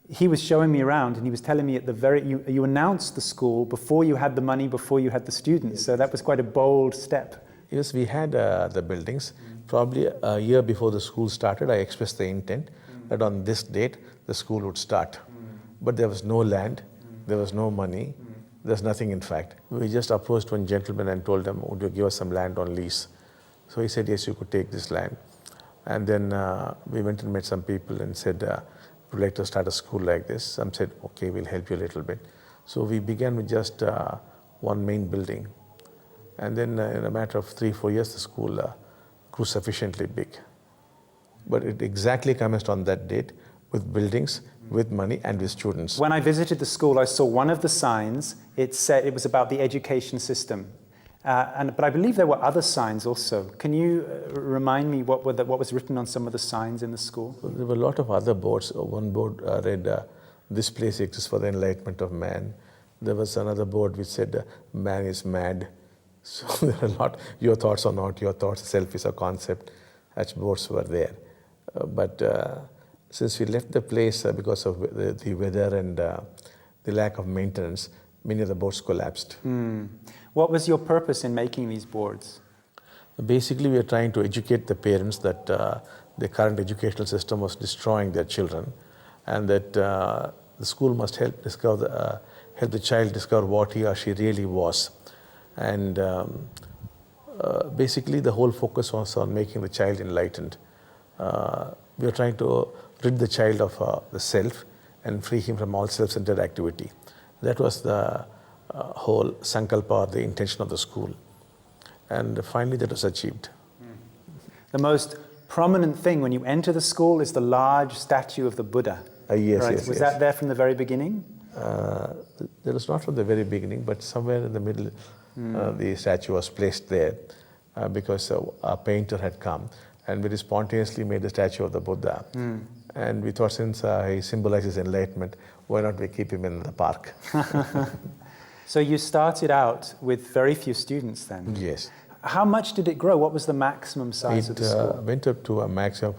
he was showing me around, and he was telling me at the you announced the school before you had the money, before you had the students. So that was quite a bold step. Yes, we had the buildings. Probably a year before the school started, I expressed the intent that on this date the school would start. But there was no land, there was no money, there's nothing in fact. We just approached one gentleman and told him, would you give us some land on lease? So he said, yes, you could take this land. And then we went and met some people and said, would you like to start a school like this? Some said, okay, we'll help you a little bit. So we began with just one main building. And then in a matter of 3-4 years, the school grew sufficiently big. But it exactly commenced on that date with buildings, with money, and with students. When I visited the school, I saw one of the signs. It said it was about the education system. But I believe there were other signs also. Can you remind me what was written on some of the signs in the school? Well, there were a lot of other boards. One board read, this place exists for the enlightenment of man. There was another board which said, man is mad. So there are not, your thoughts are not your thoughts, self is a concept, such boards were there. But since we left the place because of the weather and the lack of maintenance, many of the boards collapsed. What was your purpose in making these boards? Basically, we are trying to educate the parents that the current educational system was destroying their children, and that the school must help the child discover what he or she really was. And basically, the whole focus was on making the child enlightened. We are trying to rid the child of the self and free him from all self-centered activity. That was the whole sankalpa, or the intention of the school. And finally, that was achieved. The most prominent thing when you enter the school is the large statue of the Buddha. Yes, right? yes. Was that there from the very beginning? That was not from the very beginning, but somewhere in the middle, the statue was placed there because a painter had come and very spontaneously made the statue of the Buddha. And we thought, since he symbolizes enlightenment, why not we keep him in the park? So you started out with very few students then? Yes. How much did it grow? What was the maximum size of the school? It went up to a max of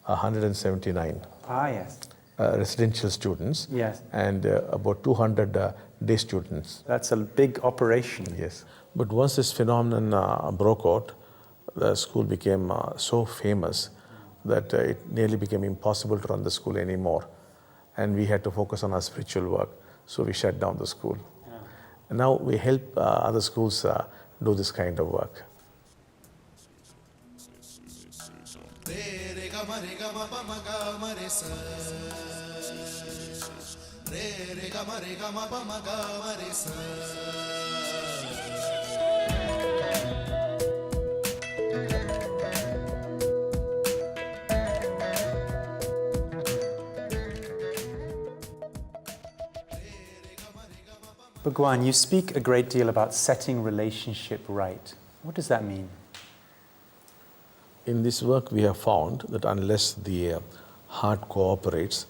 179 Yes. residential students. Yes. And about 200 day students. That's a big operation. Yes. But once this phenomenon broke out, the school became so famous that it nearly became impossible to run the school anymore. And we had to focus on our spiritual work. So we shut down the school. And now we help other schools do this kind of work. Bhagwan, you speak a great deal about setting relationship right. What does that mean? In this work, we have found that unless the heart cooperates,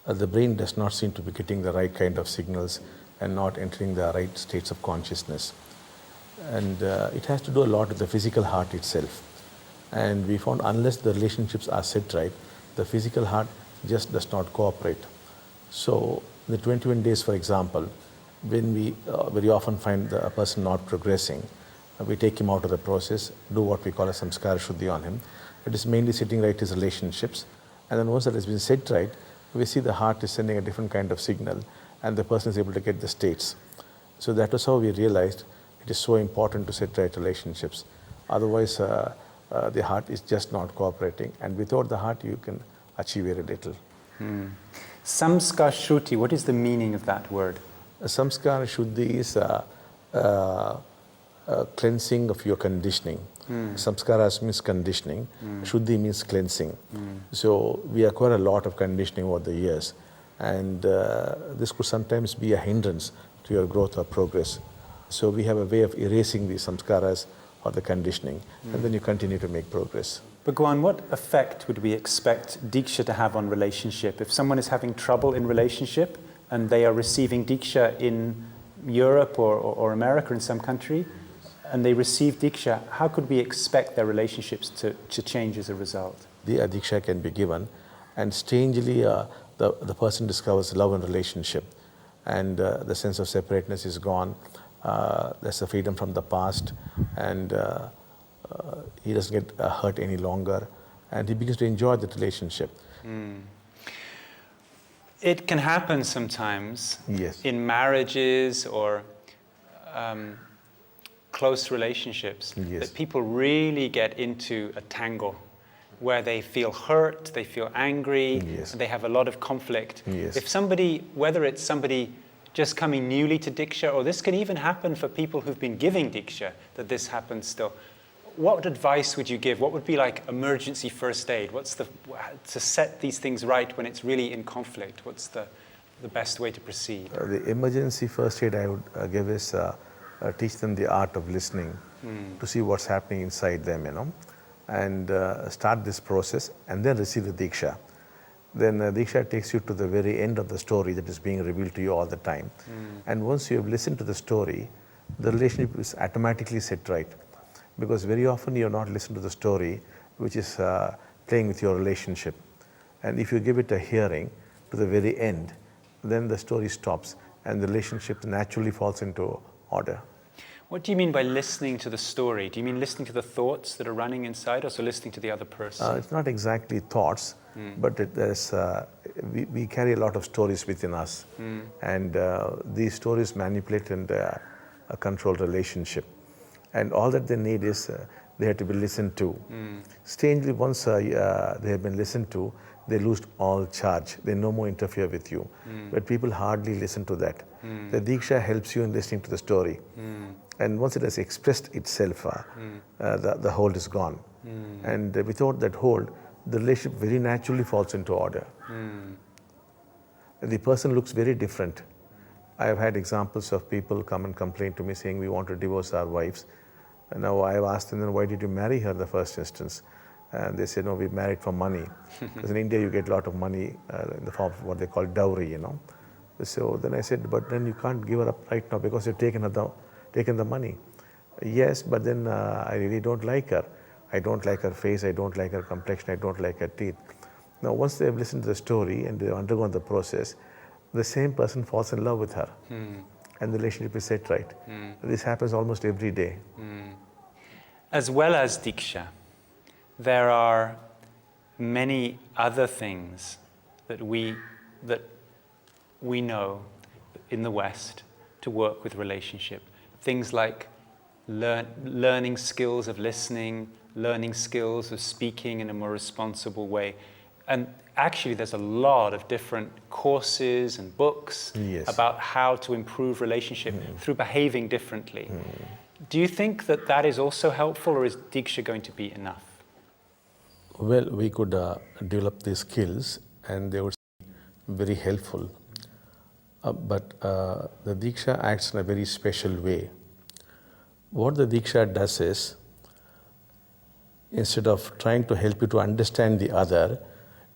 the brain does not seem to be getting the right kind of signals and not entering the right states of consciousness. And it has to do a lot with the physical heart itself. And we found unless the relationships are set right, the physical heart just does not cooperate. So the 21 days, for example, when we very often find a person not progressing, we take him out of the process, do what we call a samskara shuddhi on him. It is mainly setting right his relationships. And then once that has been set right, we see the heart is sending a different kind of signal and the person is able to get the states. So that was how we realized it is so important to set right relationships. Otherwise, the heart is just not cooperating. And without the heart, you can achieve very little. Samskara shuddhi, what is the meaning of that word? Samskara shuddhi is cleansing of your conditioning. Samskaras means conditioning. Shuddhi means cleansing. So we acquire a lot of conditioning over the years. And this could sometimes be a hindrance to your growth or progress. So we have a way of erasing the samskaras or the conditioning. And then you continue to make progress. Bhagwan, what effect would we expect Diksha to have on relationship? If someone is having trouble in relationship and they are receiving Diksha in Europe or America in some country, and they receive Diksha, how could we expect their relationships to change as a result? The Diksha can be given, and strangely, the person discovers love and relationship, and the sense of separateness is gone. There's a freedom from the past, and he doesn't get hurt any longer, and he begins to enjoy the relationship. It can happen sometimes in marriages or close relationships that people really get into a tangle where they feel hurt, they feel angry, and they have a lot of conflict. If somebody, whether it's somebody just coming newly to Diksha, or this can even happen for people who've been giving Diksha, that this happens still, what advice would you give? What would be like emergency first aid? What's to set these things right when it's really in conflict? What's the best way to proceed? The emergency first aid I would give is teach them the art of listening to see what's happening inside them, and start this process and then receive the Diksha. Then Diksha takes you to the very end of the story that is being revealed to you all the time. And once you have listened to the story, the relationship is automatically set right. Because very often you're not listening to the story which is playing with your relationship. And if you give it a hearing to the very end, then the story stops and the relationship naturally falls into order. What do you mean by listening to the story? Do you mean listening to the thoughts that are running inside us, or listening to the other person? It's not exactly thoughts, but we carry a lot of stories within us. And these stories manipulate and control relationship. And all that they need is they have to be listened to. Strangely, once they have been listened to, they lose all charge. They no more interfere with you. But people hardly listen to that. The Diksha helps you in listening to the story. And once it has expressed itself, the hold is gone. And without that hold, the relationship very naturally falls into order. The person looks very different. I have had examples of people come and complain to me saying, we want to divorce our wives. And now I have asked them, then why did you marry her in the first instance? And they said, no, we married for money. Because in India, you get a lot of money in the form of what they call dowry, you know. So then I said, but then you can't give her up right now because you've taken the money. Yes, but then I really don't like her. I don't like her face, I don't like her complexion, I don't like her teeth. Now, once they've listened to the story and they've undergone the process, the same person falls in love with her. And the relationship is set right. This happens almost every day. As well as Diksha, there are many other things that we know in the West to work with relationship. Things like learning skills of listening, learning skills of speaking in a more responsible way. And actually there's a lot of different courses and books about how to improve relationship through behaving differently. Do you think that that is also helpful, or is Diksha going to be enough? Well, we could develop these skills and they would be very helpful. But the Diksha acts in a very special way. What the Diksha does is, instead of trying to help you to understand the other,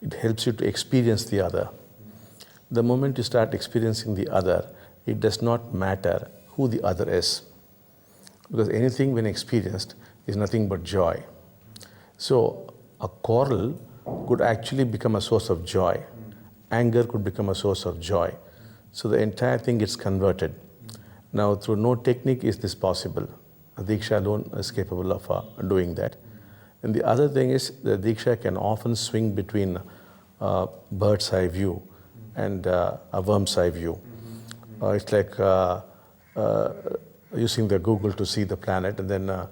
it helps you to experience the other. The moment you start experiencing the other, it does not matter who the other is. Because anything when experienced is nothing but joy. So a quarrel could actually become a source of joy. Anger could become a source of joy. So the entire thing gets converted. Now, through no technique is this possible. Diksha alone is capable of doing that. And the other thing is the Diksha can often swing between bird's eye view and a worm's eye view. It's like using the Google to see the planet and then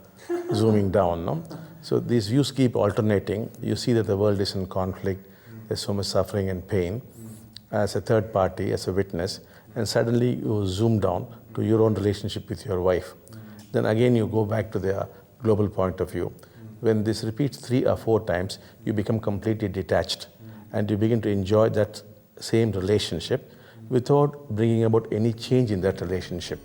zooming down. No? So these views keep alternating. You see that the world is in conflict. There's so much suffering and pain. As a third party, as a witness, and suddenly you zoom down to your own relationship with your wife. Then again you go back to the global point of view. When this repeats 3 or 4 times, you become completely detached and you begin to enjoy that same relationship without bringing about any change in that relationship.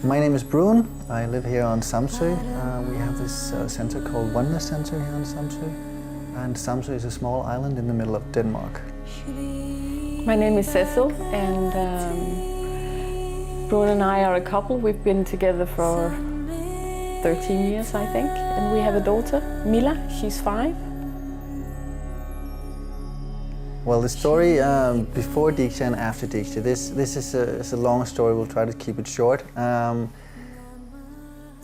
My name is Brun. I live here on Samsø. We have this center called Oneness Center here on Samsø. And Samsø is a small island in the middle of Denmark. My name is Cecil, and Brun and I are a couple. We've been together for 13 years, I think. And we have a daughter, Mila. She's 5. Well, the story before Diksha and after Diksha, this is a long story. We'll try to keep it short.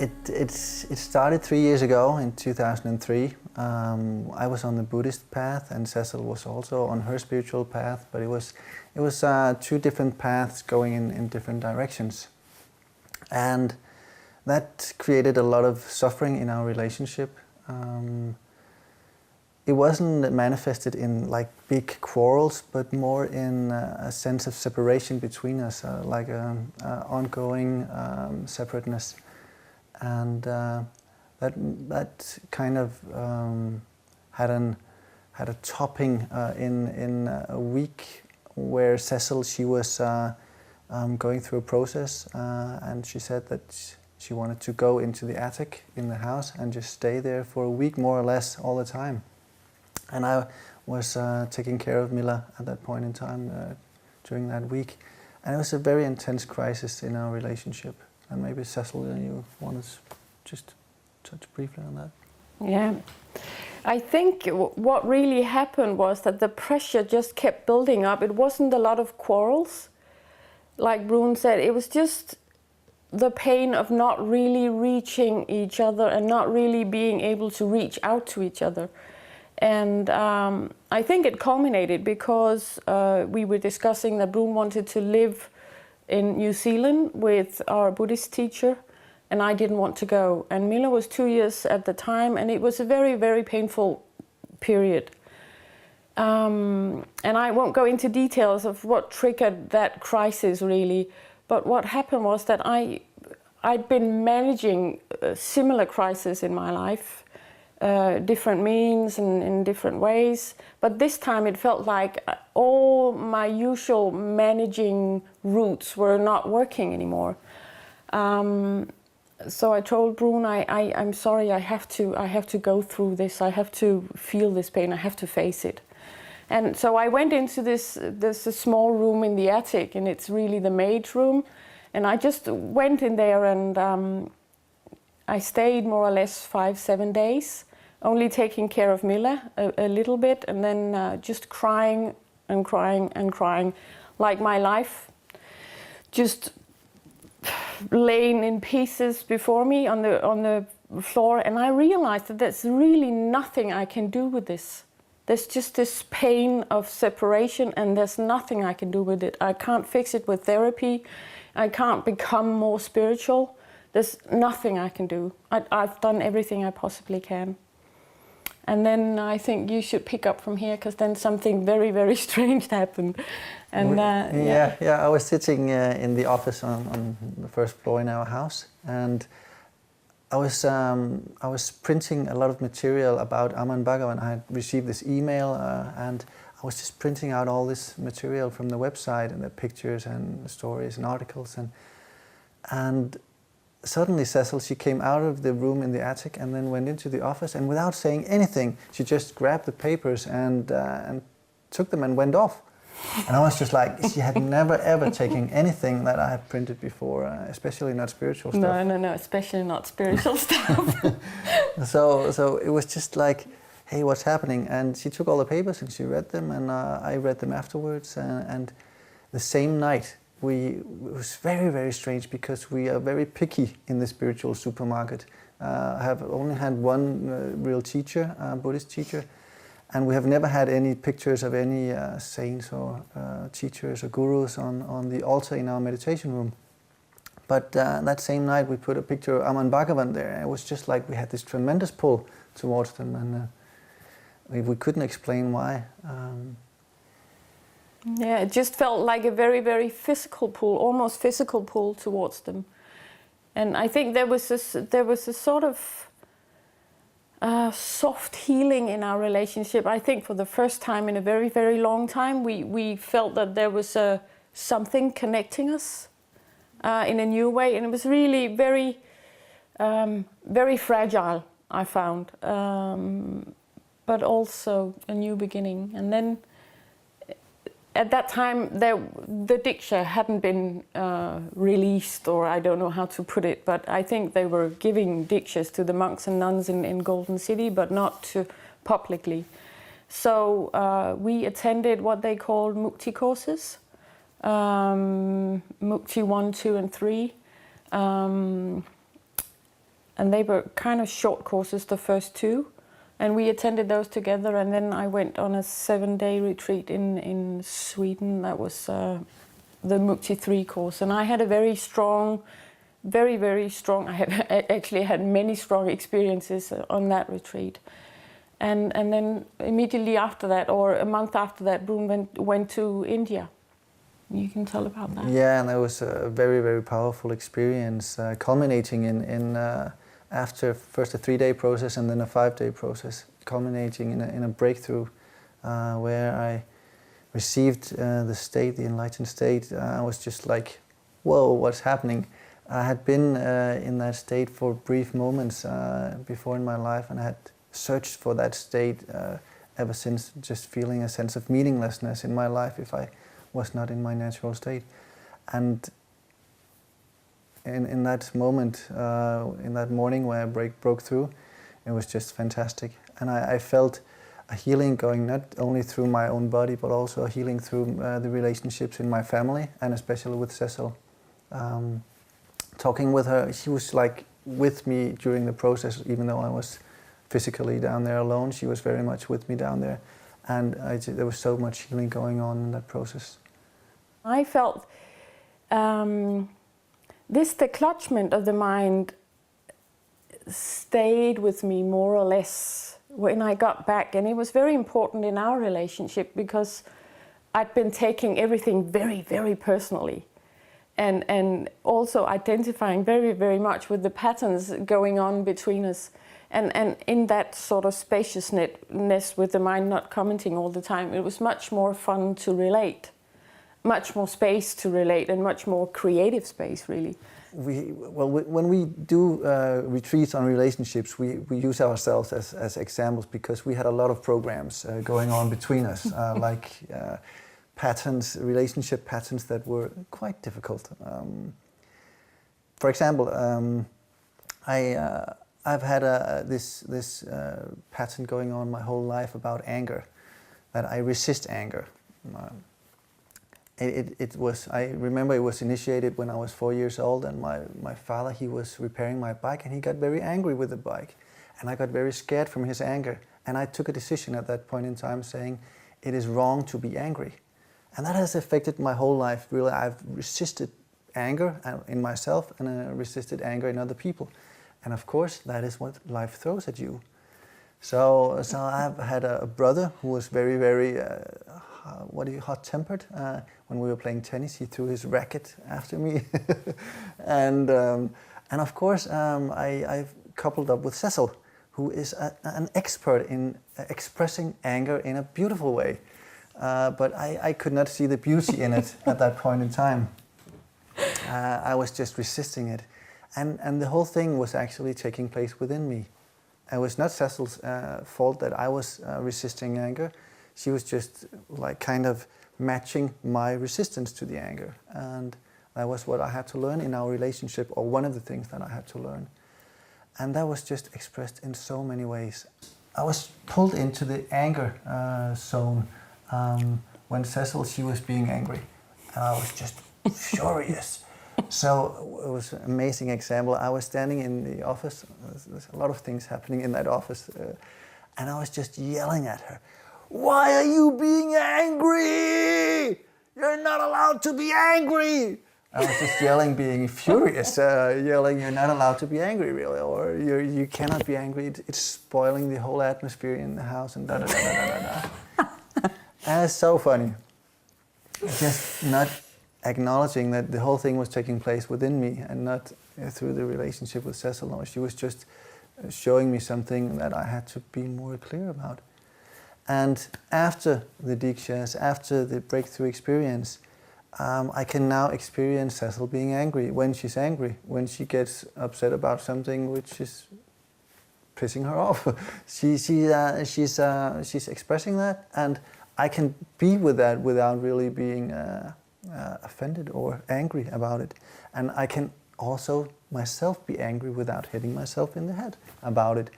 It started 3 years ago in 2003. I was on the Buddhist path, and Cecil was also on her spiritual path. But it was 2 different paths going in different directions, and that created a lot of suffering in our relationship. It wasn't manifested in like big quarrels, but more in a sense of separation between us, like ongoing separateness. And that kind of had a topping in a week where Cecil, she was going through a process, and she said that she wanted to go into the attic in the house and just stay there for a week, more or less, all the time. And I was taking care of Mila at that point in time during that week. And it was a very intense crisis in our relationship. And maybe Cecil, you want to just touch briefly on that? Yeah. I think what really happened was that the pressure just kept building up. It wasn't a lot of quarrels. Like Brun said, it was just the pain of not really reaching each other and not really being able to reach out to each other. And I think it culminated because we were discussing that Brun wanted to live in New Zealand with our Buddhist teacher, and I didn't want to go. And Mila was 2 years at the time, and it was a very, very painful period. And I won't go into details of what triggered that crisis really, but what happened was that I'd been managing similar crises in my life, different means and in different ways, but this time it felt like all my usual managing routes were not working anymore. So I told Brun, I'm sorry, I have to go through this. I have to feel this pain. I have to face it. And so I went into this small room in the attic, and it's really the maid's room. And I just went in there, and I stayed more or less 5-7 days, only taking care of Mila a little bit, and then just crying and crying and crying, like my life just laying in pieces before me on the floor. And I realized that there's really nothing I can do with this. There's just this pain of separation, and there's nothing I can do with it. I can't fix it with therapy. I can't become more spiritual. There's nothing I can do. I've done everything I possibly can. And then I think you should pick up from here, because then something very, very strange happened. And I was sitting in the office on the first floor in our house, and I was printing a lot of material about Amma Bhagavan. I had received this email, and I was just printing out all this material from the website, and the pictures and the stories and articles, and suddenly Cecil, she came out of the room in the attic and then went into the office, and without saying anything, she just grabbed the papers and took them and went off. And I was just like, she had never ever taken anything that I had printed before, especially not spiritual stuff. No, especially not spiritual stuff. So it was just like, hey, what's happening? And she took all the papers and she read them, and I read them afterwards. And the same night, it was very, very strange, because we are very picky in the spiritual supermarket. I have only had one real teacher, Buddhist teacher, and we have never had any pictures of any saints or teachers or gurus on the altar in our meditation room. But that same night we put a picture of Amma Bhagavan there, and it was just like we had this tremendous pull towards them, and we couldn't explain why. Yeah, it just felt like a very, very physical pull, almost physical pull towards them. And I think there was a sort of soft healing in our relationship. I think for the first time in a very, very long time, we felt that there was something connecting us in a new way. And it was really very, very fragile, I found, but also a new beginning. And then at that time, the Diksha hadn't been released, or I don't know how to put it, but I think they were giving Dikshas to the monks and nuns in Golden City, but not publicly. So we attended what they called Mukti courses, Mukti 1, 2, and 3. And they were kind of short courses, the first two. And we attended those together, and then I went on a 7-day retreat in Sweden. That was the Mukti 3 course. And I had a very strong, very, very strong, I actually had many strong experiences on that retreat. And then immediately after that, or a month after that, Brun went to India. You can tell about that. Yeah, and that was a very, very powerful experience, culminating in after first a 3-day process and then a 5-day process, culminating in a breakthrough where I received the state, the enlightened state. I was just like, whoa, what's happening? I had been in that state for brief moments before in my life, and I had searched for that state ever since, just feeling a sense of meaninglessness in my life if I was not in my natural state. And in that moment, in that morning where I broke through, it was just fantastic. And I felt a healing going not only through my own body, but also a healing through the relationships in my family, and especially with Cecil. Talking with her, she was like with me during the process, even though I was physically down there alone. She was very much with me down there, and there was so much healing going on in that process. I felt this declutchment of the mind stayed with me more or less when I got back, and it was very important in our relationship because I'd been taking everything very, very personally. And also identifying very, very much with the patterns going on between us. And in that sort of spaciousness with the mind not commenting all the time, it was much more fun to relate, much more space to relate, and much more creative space, really. When we do retreats on relationships, we use ourselves as examples because we had a lot of programs going on between us, patterns, relationship patterns that were quite difficult. For example, I've had this pattern going on my whole life about anger, that I resist anger. I remember it was initiated when I was 4 years old, and my father, he was repairing my bike, and he got very angry with the bike, and I got very scared from his anger, and I took a decision at that point in time saying, it is wrong to be angry. And that has affected my whole life, really. I've resisted anger in myself, and I resisted anger in other people. And of course, that is what life throws at you. So I've had a brother who was very, very, hot-tempered. When we were playing tennis, he threw his racket after me. and of course, I've coupled up with Cecil, who is an expert in expressing anger in a beautiful way. But I could not see the beauty in it at that point in time. I was just resisting it. And the whole thing was actually taking place within me. It was not Cecil's fault that I was resisting anger. She was just like kind of matching my resistance to the anger. And that was what I had to learn in our relationship, or one of the things that I had to learn. And that was just expressed in so many ways. I was pulled into the anger zone when Cecil, she was being angry, and I was just furious. So it was an amazing example. I was standing in the office. There's a lot of things happening in that office, and I was just yelling at her. Why are you being angry? You're not allowed to be angry. I was just yelling, being furious, yelling, you're not allowed to be angry, really, or you cannot be angry. It's spoiling the whole atmosphere in the house, and da-da-da-da-da-da. And it's so funny. Just not acknowledging that the whole thing was taking place within me and not through the relationship with Cecil. No, she was just showing me something that I had to be more clear about. And after the Dikshas, after the breakthrough experience, I can now experience Cecil being angry when she's angry, when she gets upset about something which is pissing her off. She's expressing that, and I can be with that without really being offended or angry about it. And I can also myself be angry without hitting myself in the head about it.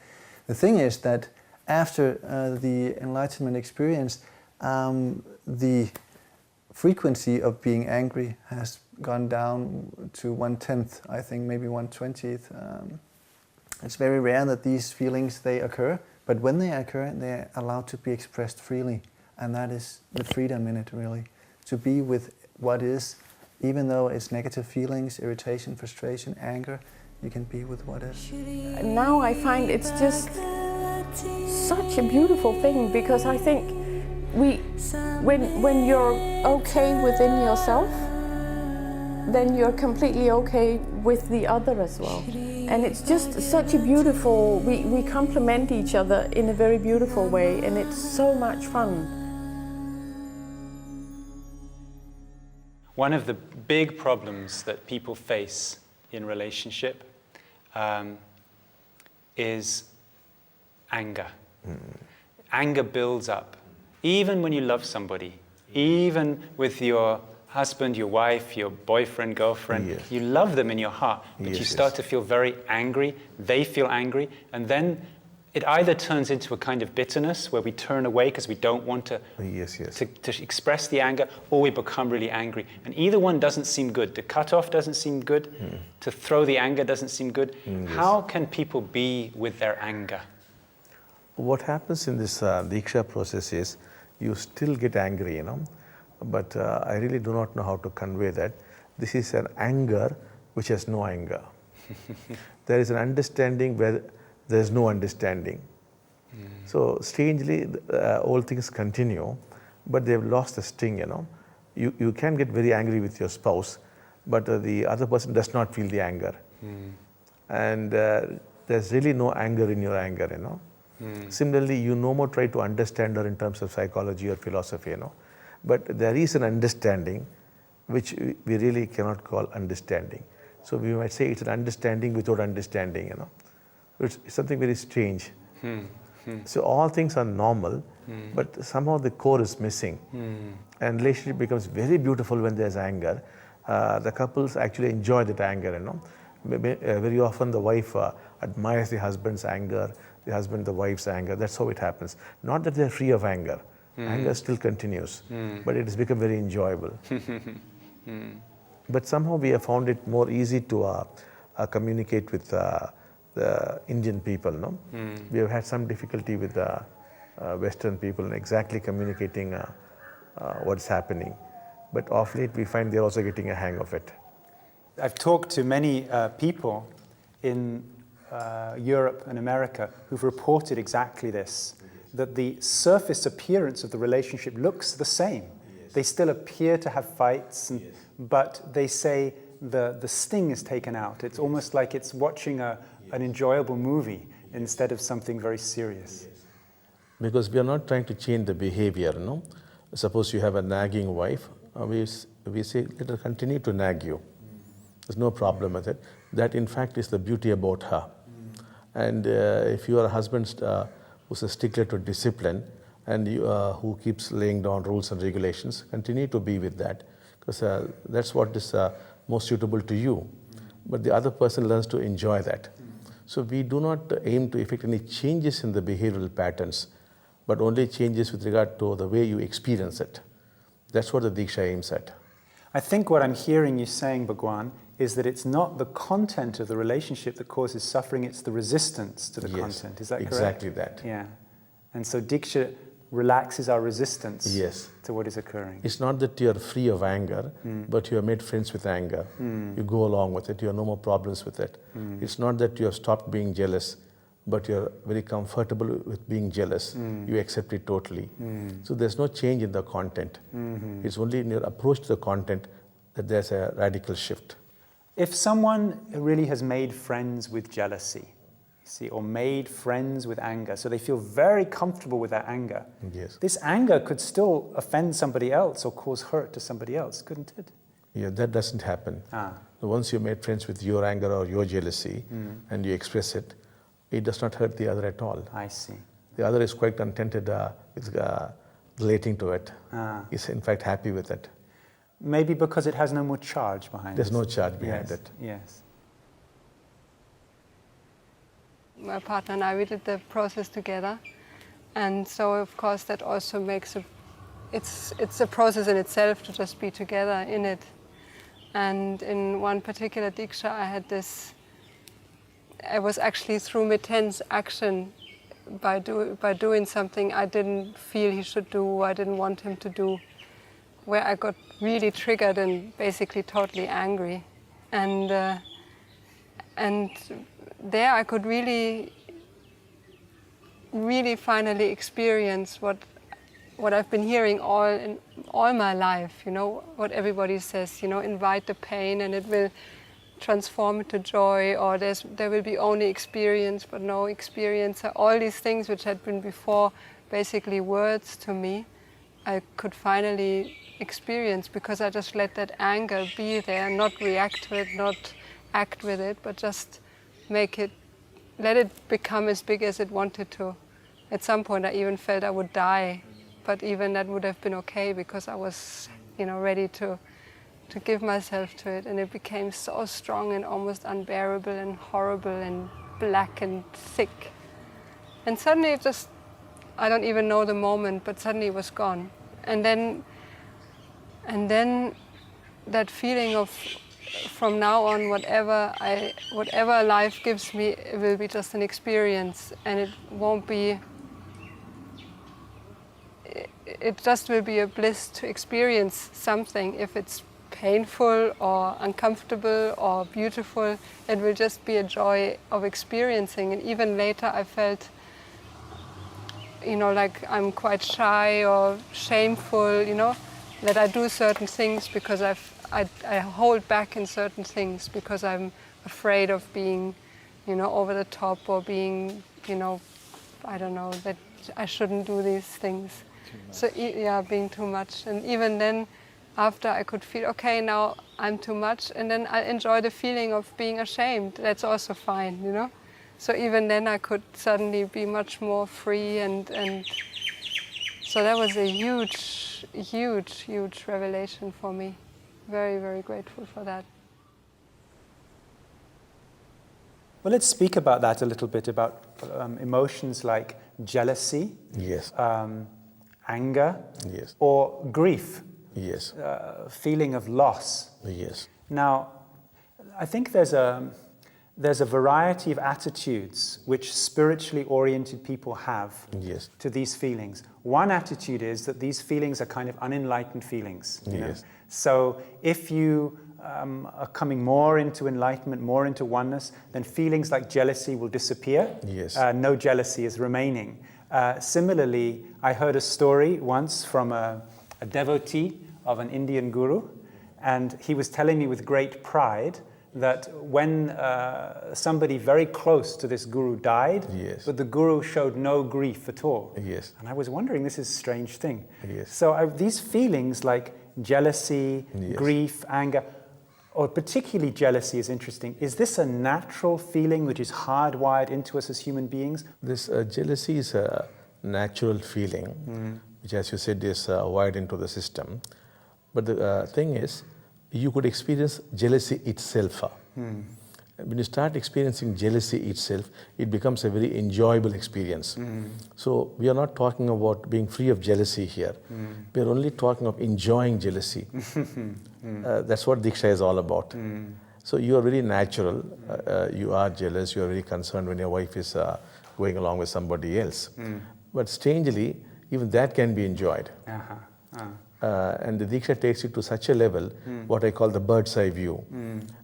The thing is that after the enlightenment experience, the frequency of being angry has gone down to 1/10, I think, maybe 1/20. It's very rare that these feelings, they occur, but when they occur, they're allowed to be expressed freely. And that is the freedom in it, really. To be with what is, even though it's negative feelings, irritation, frustration, anger, you can be with what is. Now I find it's just such a beautiful thing, because I think when you're okay within yourself, then you're completely okay with the other as well. And it's just such a beautiful, we complement each other in a very beautiful way, and it's so much fun. One of the big problems that people face in relationship is anger. Anger builds up. Even when you love somebody, even with your husband, your wife, your boyfriend, girlfriend, Yes. you love them in your heart, but Yes, you start to feel very angry, they feel angry, and then it either turns into a kind of bitterness where we turn away because we don't want to, to express the anger, or we become really angry. And either one doesn't seem good. To cut off doesn't seem good. To throw the anger doesn't seem good. How can people be with their anger? What happens in this Diksha process is you still get angry, you know, but I really do not know how to convey that. This is an anger which has no anger. There is an understanding where there is no understanding. So strangely, all things continue, but they've lost the sting, you know. You can get very angry with your spouse, but the other person does not feel the anger. And there's really no anger in your anger, you know. Similarly, you no more try to understand her in terms of psychology or philosophy, you know. But there is an understanding which we really cannot call understanding. So we might say it's an understanding without understanding, you know. It's something very strange. So all things are normal, but somehow the core is missing. And relationship becomes very beautiful when there's anger. The couples actually enjoy that anger, you know. Very often the wife admires the husband's anger, the husband the wife's anger. That's how it happens. Not that they're free of anger. Anger still continues, but it has become very enjoyable. But somehow we have found it more easy to communicate with the Indian people, no? We have had some difficulty with the Western people in exactly communicating what's happening. But of late we find they're also getting a hang of it. I've talked to many people in Europe and America who've reported exactly this, that the surface appearance of the relationship looks the same. They still appear to have fights, but they say the sting is taken out. It's almost like it's watching an enjoyable movie instead of something very serious. Because we are not trying to change the behavior, no? Suppose you have a nagging wife, we say, let her continue to nag you. There's no problem with it. That, in fact, is the beauty about her. And if you are a husband who's a stickler to discipline and who keeps laying down rules and regulations, continue to be with that, because that's what is most suitable to you. But the other person learns to enjoy that. So we do not aim to effect any changes in the behavioral patterns, but only changes with regard to the way you experience it. That's what the Diksha aims at. I think what I'm hearing you saying, Bhagwan, is that it's not the content of the relationship that causes suffering, it's the resistance to the content. Is that correct? Exactly that. Yeah. And so Diksha relaxes our resistance to what is occurring. It's not that you're free of anger, but you are made friends with anger. You go along with it, you have no more problems with it. It's not that you have stopped being jealous, but you're very comfortable with being jealous. You accept it totally. So there's no change in the content. It's only in your approach to the content that there's a radical shift. If someone really has made friends with jealousy, or made friends with anger, so they feel very comfortable with that anger, this anger could still offend somebody else or cause hurt to somebody else, couldn't it? Yeah, that doesn't happen. Once you made friends with your anger or your jealousy and you express it, it does not hurt the other at all. I see. The other is quite contented with relating to it. Is in fact happy with it. Maybe because it has no more charge behind it. There's no charge behind it. Yes. My partner and I, we did the process together, and so of course that also makes it's a process in itself to just be together in it. And in one particular Diksha I had this, I was actually through intense action by doing something I didn't feel he should do, I didn't want him to do, where I got really triggered and basically totally angry. And there I could really finally experience what what I've been hearing all my life, you know, what everybody says, you know, invite the pain and it will transform into joy, or there will be only experience but no experience. All these things which had been before basically words to me, I could finally experience because I just let that anger be there, not react to it, not act with it, but just let it become as big as it wanted to. At some point I even felt I would die, but even that would have been okay because I was, you know, ready to give myself to it, and it became so strong and almost unbearable and horrible and black and thick. And suddenly it just, I don't even know the moment, but suddenly it was gone. And then that feeling of, from now on, whatever life gives me, it will be just an experience, and it won't be, it just will be a bliss to experience something. If it's painful or uncomfortable or beautiful, it will just be a joy of experiencing. And even later I felt, you know, like I'm quite shy or shameful, you know, that I do certain things because I hold back in certain things because I'm afraid of being, you know, over the top or being, you know, I don't know, that I shouldn't do these things. So yeah, being too much. And even then, after I could feel, okay, now I'm too much, and then I enjoy the feeling of being ashamed. That's also fine, you know. So even then I could suddenly be much more free, and so that was a huge, huge, huge revelation for me. Very, very grateful for that. Well, let's speak about that a little bit, about emotions like jealousy, Yes. Anger, Yes. or grief. Yes. Feeling of loss. Yes. Now, I think there's a variety of attitudes which spiritually oriented people have Yes. to these feelings. One attitude is that these feelings are kind of unenlightened feelings. You know? Yes. So if you are coming more into enlightenment, more into oneness, then feelings like jealousy will disappear. Yes. No jealousy is remaining. Similarly, I heard a story once from a devotee of an Indian guru, and he was telling me with great pride that when somebody very close to this guru died, Yes. but the guru showed no grief at all. Yes. And I was wondering, this is a strange thing. Yes. So these feelings like jealousy, Yes. grief, anger, or particularly jealousy is interesting. Is this a natural feeling which is hardwired into us as human beings? This jealousy is a natural feeling, which, as you said, is wired into the system. But the thing is, you could experience jealousy itself. When you start experiencing jealousy itself, it becomes a very enjoyable experience. So we are not talking about being free of jealousy here. We are only talking of enjoying jealousy. That's what Diksha is all about. So you are very natural. You are jealous. You are very concerned when your wife is going along with somebody else. But strangely, even that can be enjoyed. And the Diksha takes you to such a level, what I call the bird's eye view.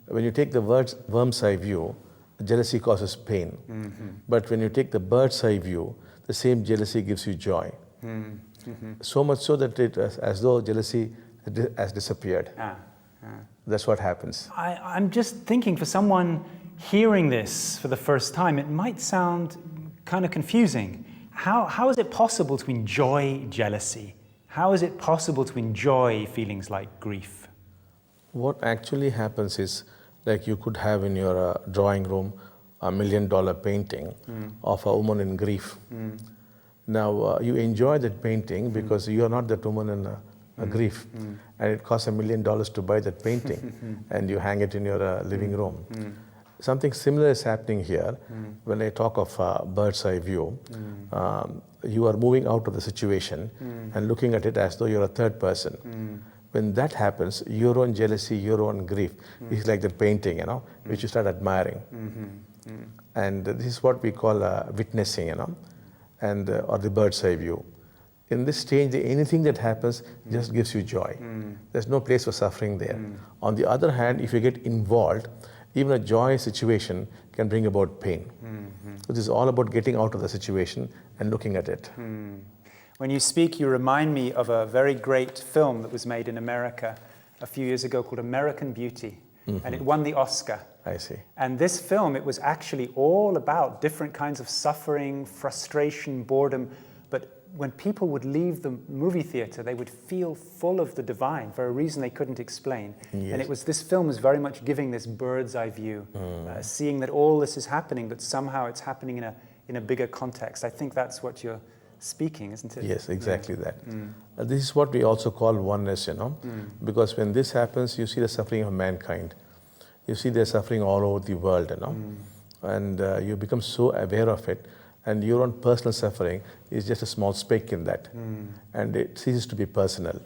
When you take the worm's eye view, jealousy causes pain. But when you take the bird's eye view, the same jealousy gives you joy. So much so that it as though jealousy has disappeared. That's what happens. I'm just thinking, for someone hearing this for the first time, it might sound kind of confusing. How is it possible to enjoy jealousy? How is it possible to enjoy feelings like grief? What actually happens is, like you could have in your drawing room $1 million painting of a woman in grief. Now you enjoy that painting because you are not that woman in grief, and it costs $1 million to buy that painting, and you hang it in your living room. Something similar is happening here. When I talk of bird's eye view, you are moving out of the situation and looking at it as though you're a third person. When that happens, your own jealousy, your own grief is like the painting, you know, which you start admiring. And this is what we call witnessing, you know, and or the bird's eye view. In this stage, anything that happens just gives you joy. There's no place for suffering there. On the other hand, if you get involved, even a joyous situation can bring about pain. So this is all about getting out of the situation and looking at it. When you speak, you remind me of a very great film that was made in America a few years ago called American Beauty, and it won the Oscar. I see. And this film, it was actually all about different kinds of suffering, frustration, boredom, but when people would leave the movie theater, they would feel full of the divine for a reason they couldn't explain. Yes. And this film was very much giving this bird's eye view, seeing that all this is happening, but somehow it's happening in a bigger context. I think that's what you're speaking, isn't it? Yes, exactly that. This is what we also call oneness, because when this happens, you see the suffering of mankind. You see their suffering all over the world, and you become so aware of it, and your own personal suffering is just a small speck in that, and it ceases to be personal.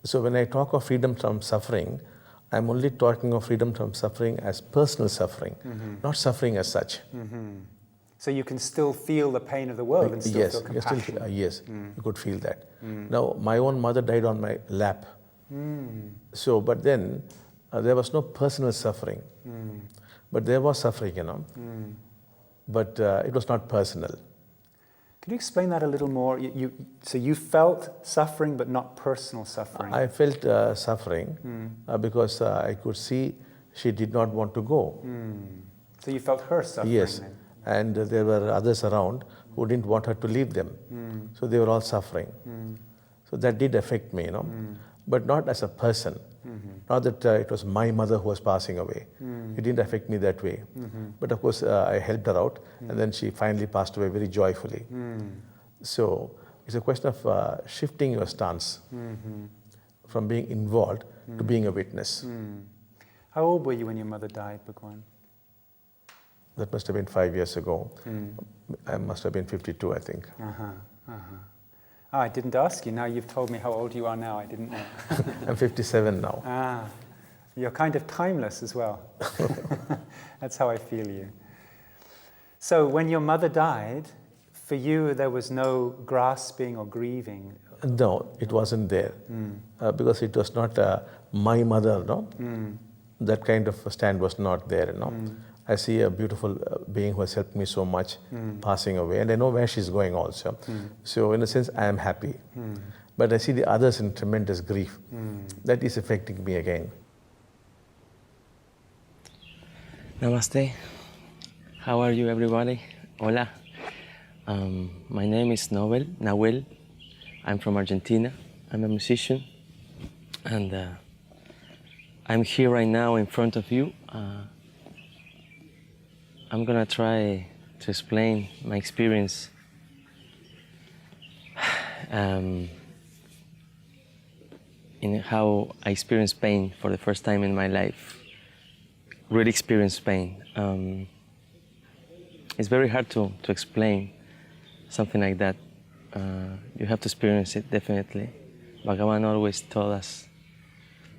So when I talk of freedom from suffering, I'm only talking of freedom from suffering as personal suffering, not suffering as such. So you can still feel the pain of the world and still feel compassion. Yes, you could feel that. Now, my own mother died on my lap. So, but then there was no personal suffering, but there was suffering, but it was not personal. Could you explain that a little more? So you felt suffering, but not personal suffering. I felt suffering because I could see she did not want to go. So you felt her suffering? Yes, then. and there were others around who didn't want her to leave them. So they were all suffering. So that did affect me, but not as a person. Not that it was my mother who was passing away. It didn't affect me that way. But of course, I helped her out, and then she finally passed away very joyfully. So it's a question of shifting your stance from being involved to being a witness. How old were you when your mother died, Bhagavan? That must have been 5 years ago. I must have been 52, I think. Oh, I didn't ask you. Now you've told me how old you are now. I didn't know. I'm 57 now. Ah, you're kind of timeless as well. That's how I feel you. So when your mother died, for you there was no grasping or grieving? No, it wasn't there. Because it was not my mother, That kind of stand was not there, I see a beautiful being who has helped me so much passing away, and I know where she's going also. So in a sense, I am happy. But I see the others in tremendous grief. That is affecting me again. Namaste. How are you, everybody? Hola. My name is Nahuel. I'm from Argentina. I'm a musician, and I'm here right now in front of you. I'm gonna try to explain my experience in how I experienced pain for the first time in my life. Really experienced pain. It's very hard to explain something like that. You have to experience it, definitely. Bhagavan always told us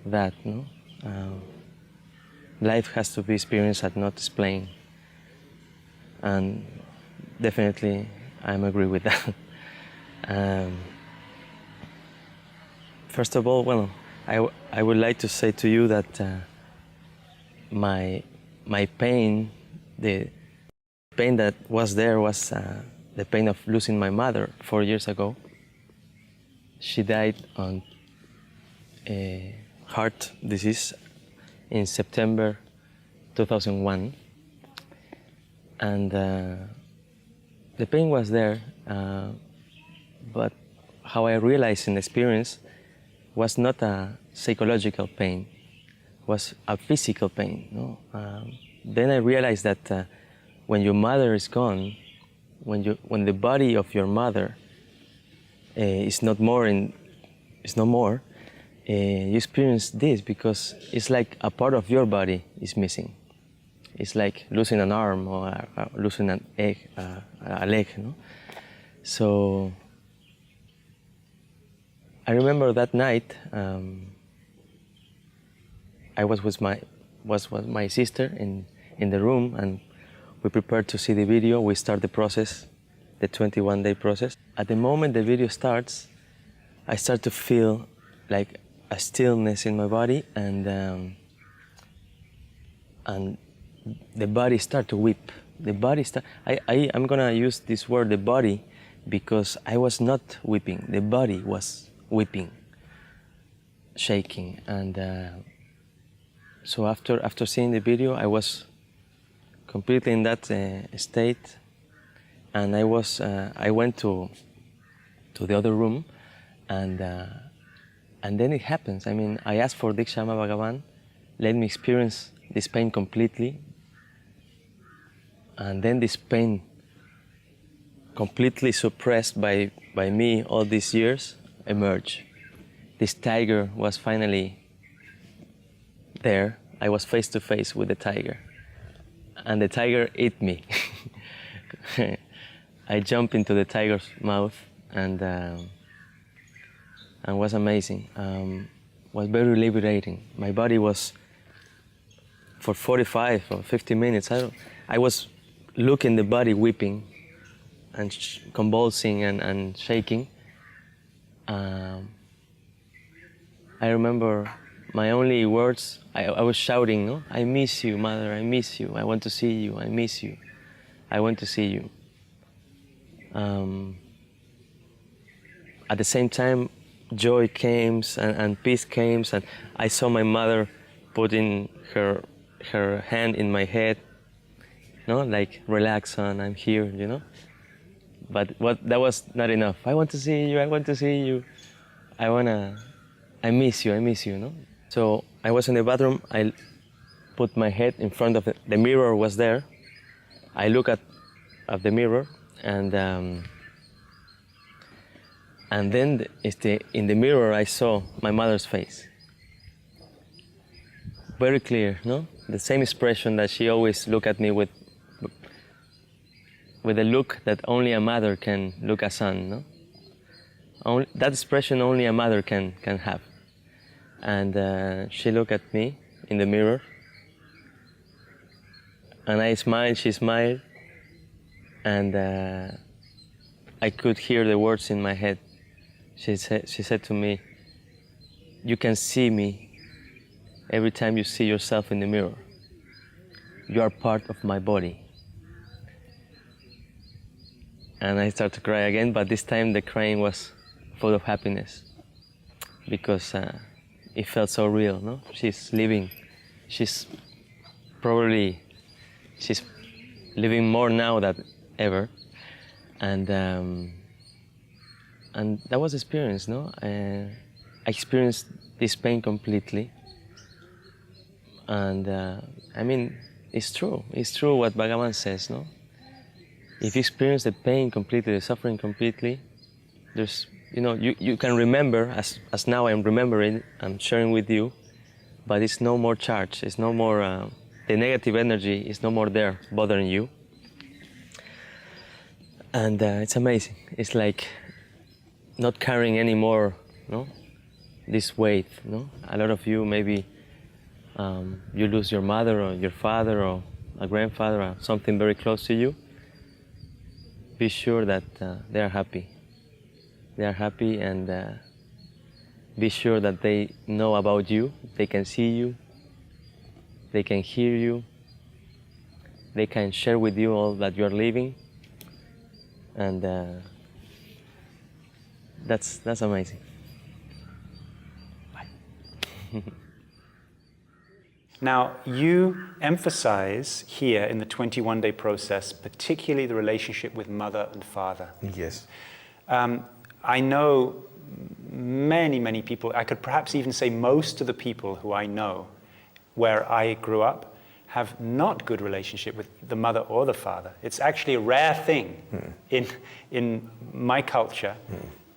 that, life has to be experienced and not explained. And definitely, I agree with that. First of all, well, I would like to say to you that my pain, the pain that was there was the pain of losing my mother 4 years ago. She died on a heart disease in September 2001. And the pain was there, but how I realized in the experience was not a psychological pain, was a physical pain. Then I realized that when your mother is gone, when the body of your mother is no more, you experience this because it's like a part of your body is missing. It's like losing an arm or losing a leg. So I remember that night I was with my sister in the room, and we prepared to see the video. We start the process, the 21-day process. At the moment the video starts, I start to feel like a stillness in my body, and the body start to weep. I'm gonna use this word, the body, because I was not weeping, the body was weeping, shaking. And so after seeing the video, I was completely in that state, and I went to the other room, and then it happens. I mean, I asked for Sri Amma Bhagavan, let me experience this pain completely, and then this pain completely suppressed by me all these years emerged. This tiger was finally there. I was face to face with the tiger, and the tiger ate me. I jumped into the tiger's mouth, and was amazing. Was very liberating. My body was, for 45 or 50 minutes, I was looking the body weeping and convulsing and shaking. I remember my only words, I was shouting, no? I miss you, mother, I miss you, I want to see you, I miss you, I want to see you. At the same time, joy came and peace came, and I saw my mother putting her hand in my head, no, like, relax, son, I'm here, you know. But that was not enough. I want to see you, I want to see you. I miss you, no? So I was in the bathroom, I put my head in front of the mirror was there. I look at the mirror, and then in the mirror I saw my mother's face. Very clear, no? The same expression that she always looked at me with a look that only a mother can look a son, no? That expression only a mother can have. And she looked at me in the mirror, and I smiled, she smiled, and I could hear the words in my head. She said to me, you can see me every time you see yourself in the mirror. You are part of my body. And I started to cry again, but this time the crying was full of happiness, because it felt so real, no? She's living. She's living more now than ever. And that was experience, no? I experienced this pain completely. And I mean, it's true. It's true what Bhagavan says, no? If you experience the pain completely, the suffering completely, there's, you know, you can remember, as now I'm remembering, I'm sharing with you, but it's no more charge, it's no more, the negative energy is no more there bothering you. And it's amazing. It's like not carrying any more, no, this weight, no? A lot of you, maybe you lose your mother or your father or a grandfather or something very close to you. Be sure that they are happy. They are happy, and be sure that they know about you. They can see you. They can hear you. They can share with you all that you are living. And that's amazing. Bye. Now, you emphasize here in the 21-day process, particularly the relationship with mother and father. Yes. I know many people, I could perhaps even say most of the people who I know where I grew up have not good relationship with the mother or the father. It's actually a rare thing in my culture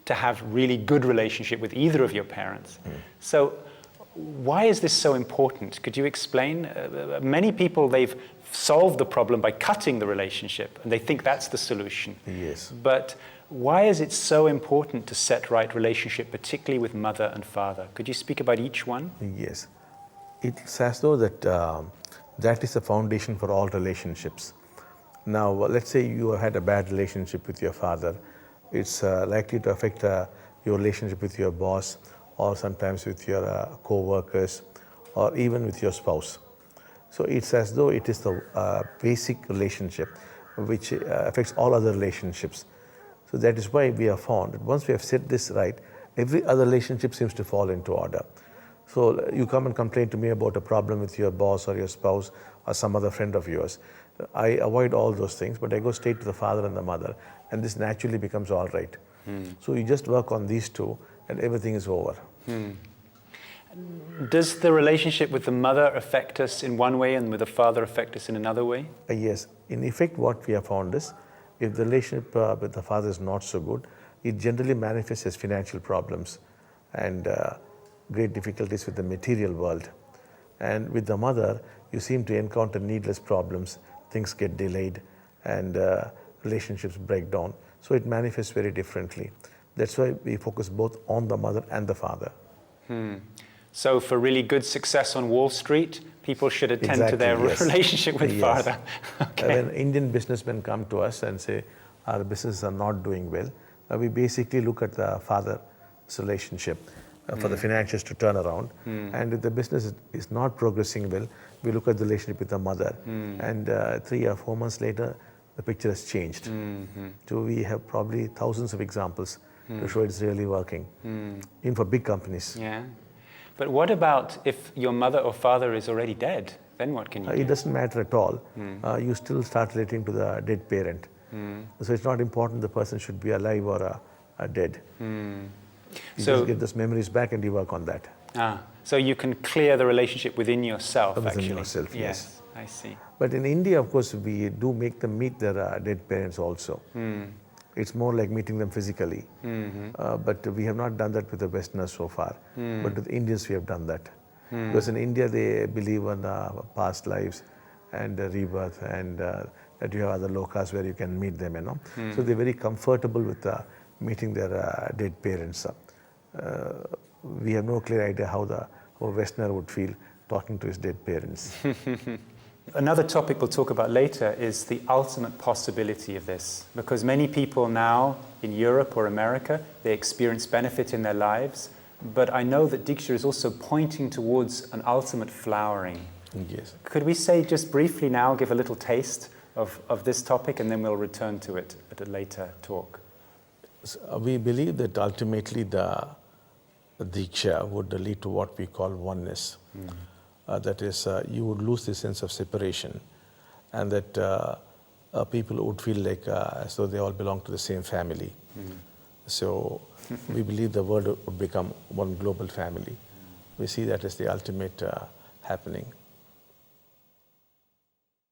to have really good relationship with either of your parents. So why is this so important? Could you explain? Many people, they've solved the problem by cutting the relationship, and they think that's the solution. Yes. But why is it so important to set right relationship, particularly with mother and father? Could you speak about each one? Yes. It's as though that that is the foundation for all relationships. Now, let's say you had a bad relationship with your father. It's likely to affect your relationship with your boss, or sometimes with your co-workers, or even with your spouse. So it's as though it is the basic relationship which affects all other relationships. So that is why we have found that once we have set this right, every other relationship seems to fall into order. So you come and complain to me about a problem with your boss or your spouse or some other friend of yours. I avoid all those things, but I go straight to the father and the mother, and this naturally becomes all right. So you just work on these two, and everything is over. Does the relationship with the mother affect us in one way and with the father affect us in another way? Yes. In effect, what we have found is, if the relationship with the father is not so good, it generally manifests as financial problems and great difficulties with the material world. And with the mother, you seem to encounter needless problems, things get delayed, and relationships break down. So it manifests very differently. That's why we focus both on the mother and the father. So for really good success on Wall Street, people should attend to their relationship with father. Okay. When Indian businessmen come to us and say, our businesses are not doing well, we basically look at the father's relationship for the financials to turn around. And if the business is not progressing well, we look at the relationship with the mother. And 3 or 4 months later, the picture has changed. So we have probably thousands of examples to show it's really working, even for big companies. Yeah. But what about if your mother or father is already dead? Then what can you do? It doesn't matter at all. You still start relating to the dead parent. So it's not important the person should be alive or dead. You just get those memories back and you work on that. So you can clear the relationship within yourself, within actually. yourself, yes. I see. But in India, of course, we do make them meet their dead parents also. It's more like meeting them physically. But we have not done that with the Westerners so far. But with Indians, we have done that. Because in India, they believe in past lives and rebirth, and that you have other lokas where you can meet them, you know. So they're very comfortable with meeting their dead parents. We have no clear idea how a Westerner would feel talking to his dead parents. Another topic we'll talk about later is the ultimate possibility of this, because many people now in Europe or America, they experience benefit in their lives, but I know that Diksha is also pointing towards an ultimate flowering. Yes. Could we say just briefly now, give a little taste of this topic, and then we'll return to it at a later talk? So we believe that ultimately the Diksha would lead to what we call oneness. That is, you would lose the sense of separation, and that people would feel like as though they all belong to the same family. So we believe the world would become one global family. We see that as the ultimate happening.